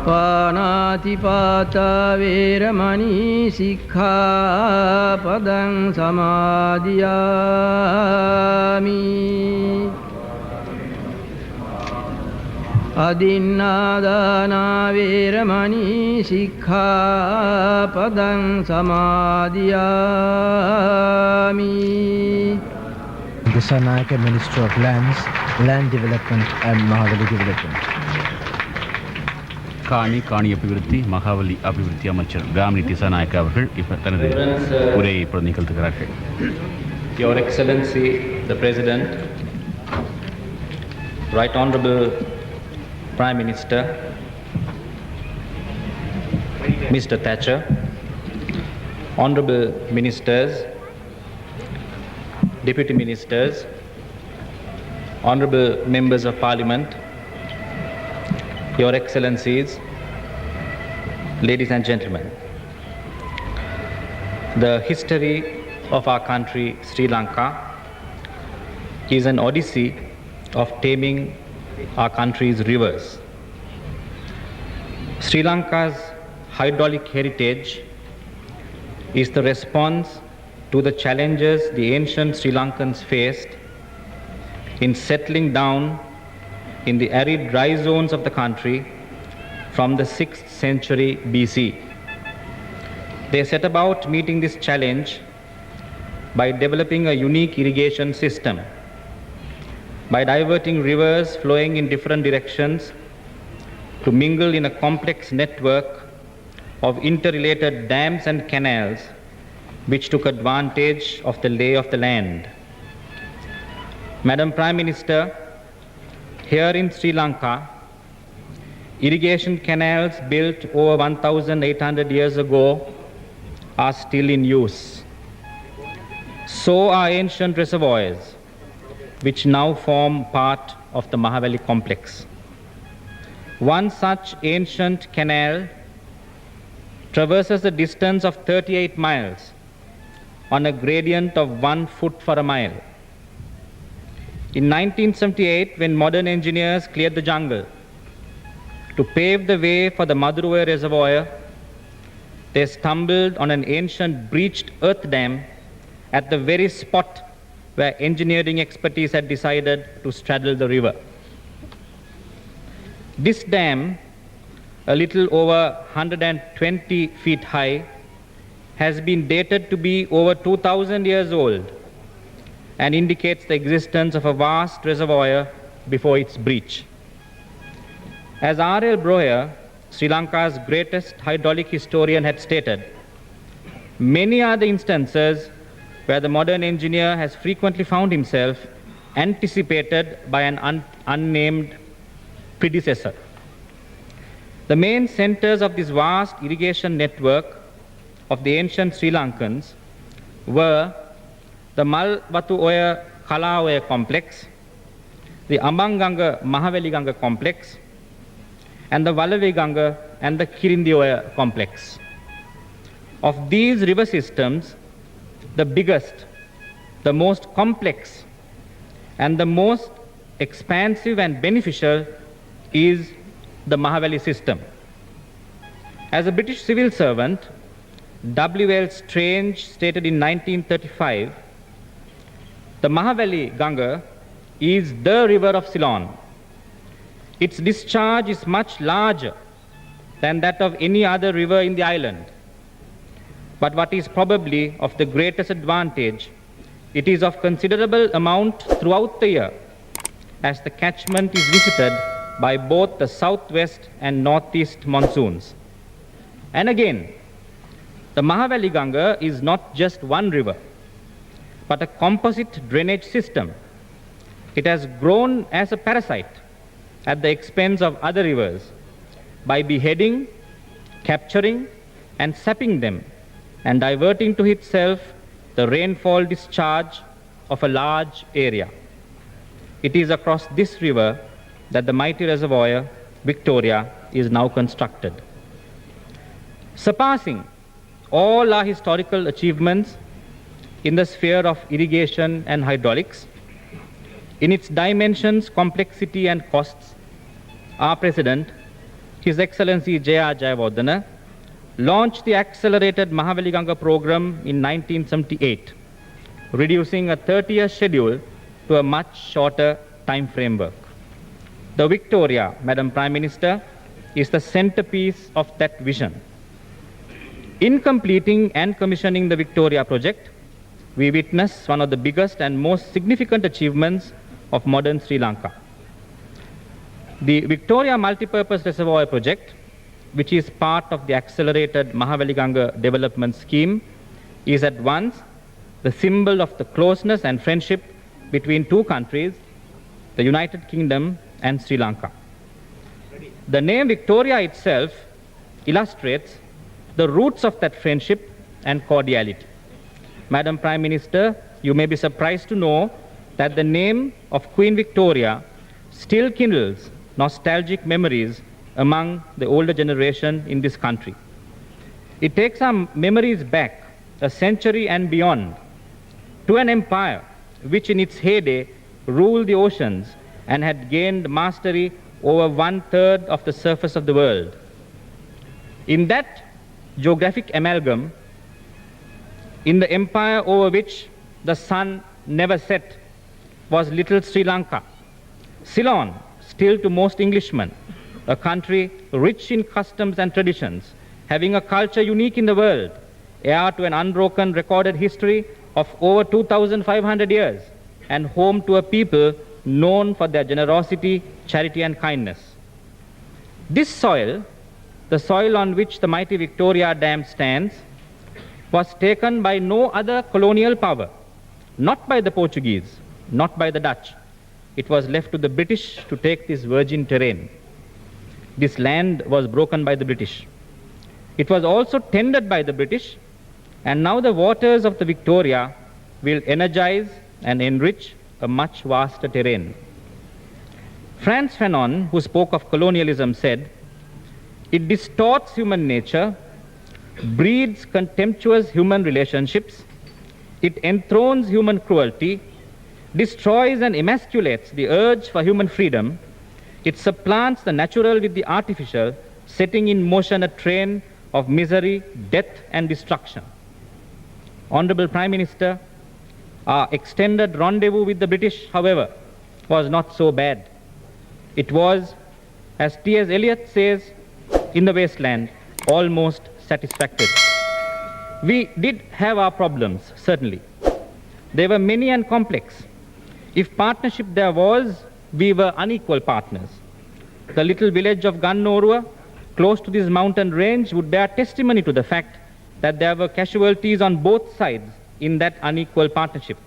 Panatipata veramani sikkhapadang samadhiyami Adinnādāna veramani sikkhapadang samadhiyami Disanayaka, Minister of Lands, Land Development and Mahawali Development. காணி காணி அபிவிருத்தி மகாவலி அபிவிருத்தி அமைச்சர் காமினி திசாநாயக்க அவர்கள் இப்ப தனது உரையை இப்பொழுது நிகழ்த்துகிறார்கள். Your Excellency the President, Right Honorable Prime Minister, Mr. Thatcher, Honorable Ministers, Deputy Ministers, Honorable Members of Parliament, Your Excellencies, ladies and gentlemen, the history of our country, Sri Lanka, is an odyssey of taming our country's rivers. Sri Lanka's hydraulic heritage is the response to the challenges the ancient Sri Lankans faced in settling down in the arid dry zones of the country from the 6th century BC. They set about meeting this challenge by developing a unique irrigation system, by diverting rivers flowing in different directions to mingle in a complex network of interrelated dams and canals which took advantage of the lay of the land. Madam Prime Minister, here in Sri Lanka, irrigation canals built over 1,800 years ago are still in use. So are ancient reservoirs, which now form part of the Mahawali complex. One such ancient canal traverses a distance of 38 miles on a gradient of 1 foot for a mile. In 1978, when modern engineers cleared the jungle to pave the way for the Maduroya Reservoir, they stumbled on an ancient breached earth dam at the very spot where engineering expertise had decided to straddle the river. This dam, a little over 120 feet high, has been dated to be over 2,000 years old and indicates the existence of a vast reservoir before its breach. As R.L. Breuer, Sri Lanka's greatest hydraulic historian, had stated, many are the instances where the modern engineer has frequently found himself anticipated by an unnamed predecessor. The main centers of this vast irrigation network of the ancient Sri Lankans were the Malwatu Oya Kala Oya complex, the Ambanganga Mahaveliganga complex, and the Valaveganga and the Kirindi Oya complex. Of these river systems, the biggest, the most complex, and the most expansive and beneficial is the Mahaveli system. As a British civil servant, W.L. Strange stated in 1935, the Mahaveli Ganga is the river of Ceylon. Its discharge is much larger than that of any other river in the island. But what is probably of the greatest advantage, it is of considerable amount throughout the year, as the catchment is visited by both the southwest and northeast monsoons. And again, the Mahaveli Ganga is not just one river, but a composite drainage system. It has grown as a parasite at the expense of other rivers by beheading, capturing, and sapping them, and diverting to itself the rainfall discharge of a large area. It is across this river that the mighty reservoir, Victoria, is now constructed. Surpassing all our historical achievements in the sphere of irrigation and hydraulics, in its dimensions, complexity, and costs, our President, His Excellency J.R. Jayawardena, launched the accelerated Mahaveli Ganga program in 1978, reducing a 30-year schedule to a much shorter time framework. The Victoria, Madam Prime Minister, is the centerpiece of that vision. In completing and commissioning the Victoria project, we witness one of the biggest and most significant achievements of modern Sri Lanka. The Victoria Multipurpose Reservoir project, which is part of the accelerated Mahaveli Ganga development scheme, is at once the symbol of the closeness and friendship between two countries, the United Kingdom and Sri Lanka. The name Victoria itself illustrates the roots of that friendship and cordiality. Madam Prime Minister, you may be surprised to know that the name of Queen Victoria still kindles nostalgic memories among the older generation in this country. It takes our memories back a century and beyond to an empire which in its heyday ruled the oceans and had gained mastery over 1/3 of the surface of the world. In that geographic amalgam, in the empire over which the sun never set, was little Sri Lanka. Ceylon, still to most Englishmen, a country rich in customs and traditions, having a culture unique in the world, heir to an unbroken recorded history of over 2,500 years, and home to a people known for their generosity, charity, and kindness. This soil, the soil on which the mighty Victoria Dam stands, was taken by no other colonial power, not by the Portuguese, not by the Dutch. It was left to the British to take this virgin terrain. This land was broken by the British. It was also tended by the British, and now the waters of the Victoria will energize and enrich a much vaster terrain. Frantz Fanon, who spoke of colonialism, said, "It distorts human nature, breeds contemptuous human relationships, it enthrones human cruelty, destroys and emasculates the urge for human freedom, it supplants the natural with the artificial, setting in motion a train of misery, death and destruction. Honourable Prime Minister, our extended rendezvous with the British, however, was not so bad. It was, as T.S. Eliot says in The Wasteland, almost satisfactory. We did have our problems, certainly. They were many and complex. If partnership there was, we were unequal partners. The little village of Gannorua, close to this mountain range, would bear testimony to the fact that there were casualties on both sides in that unequal partnership.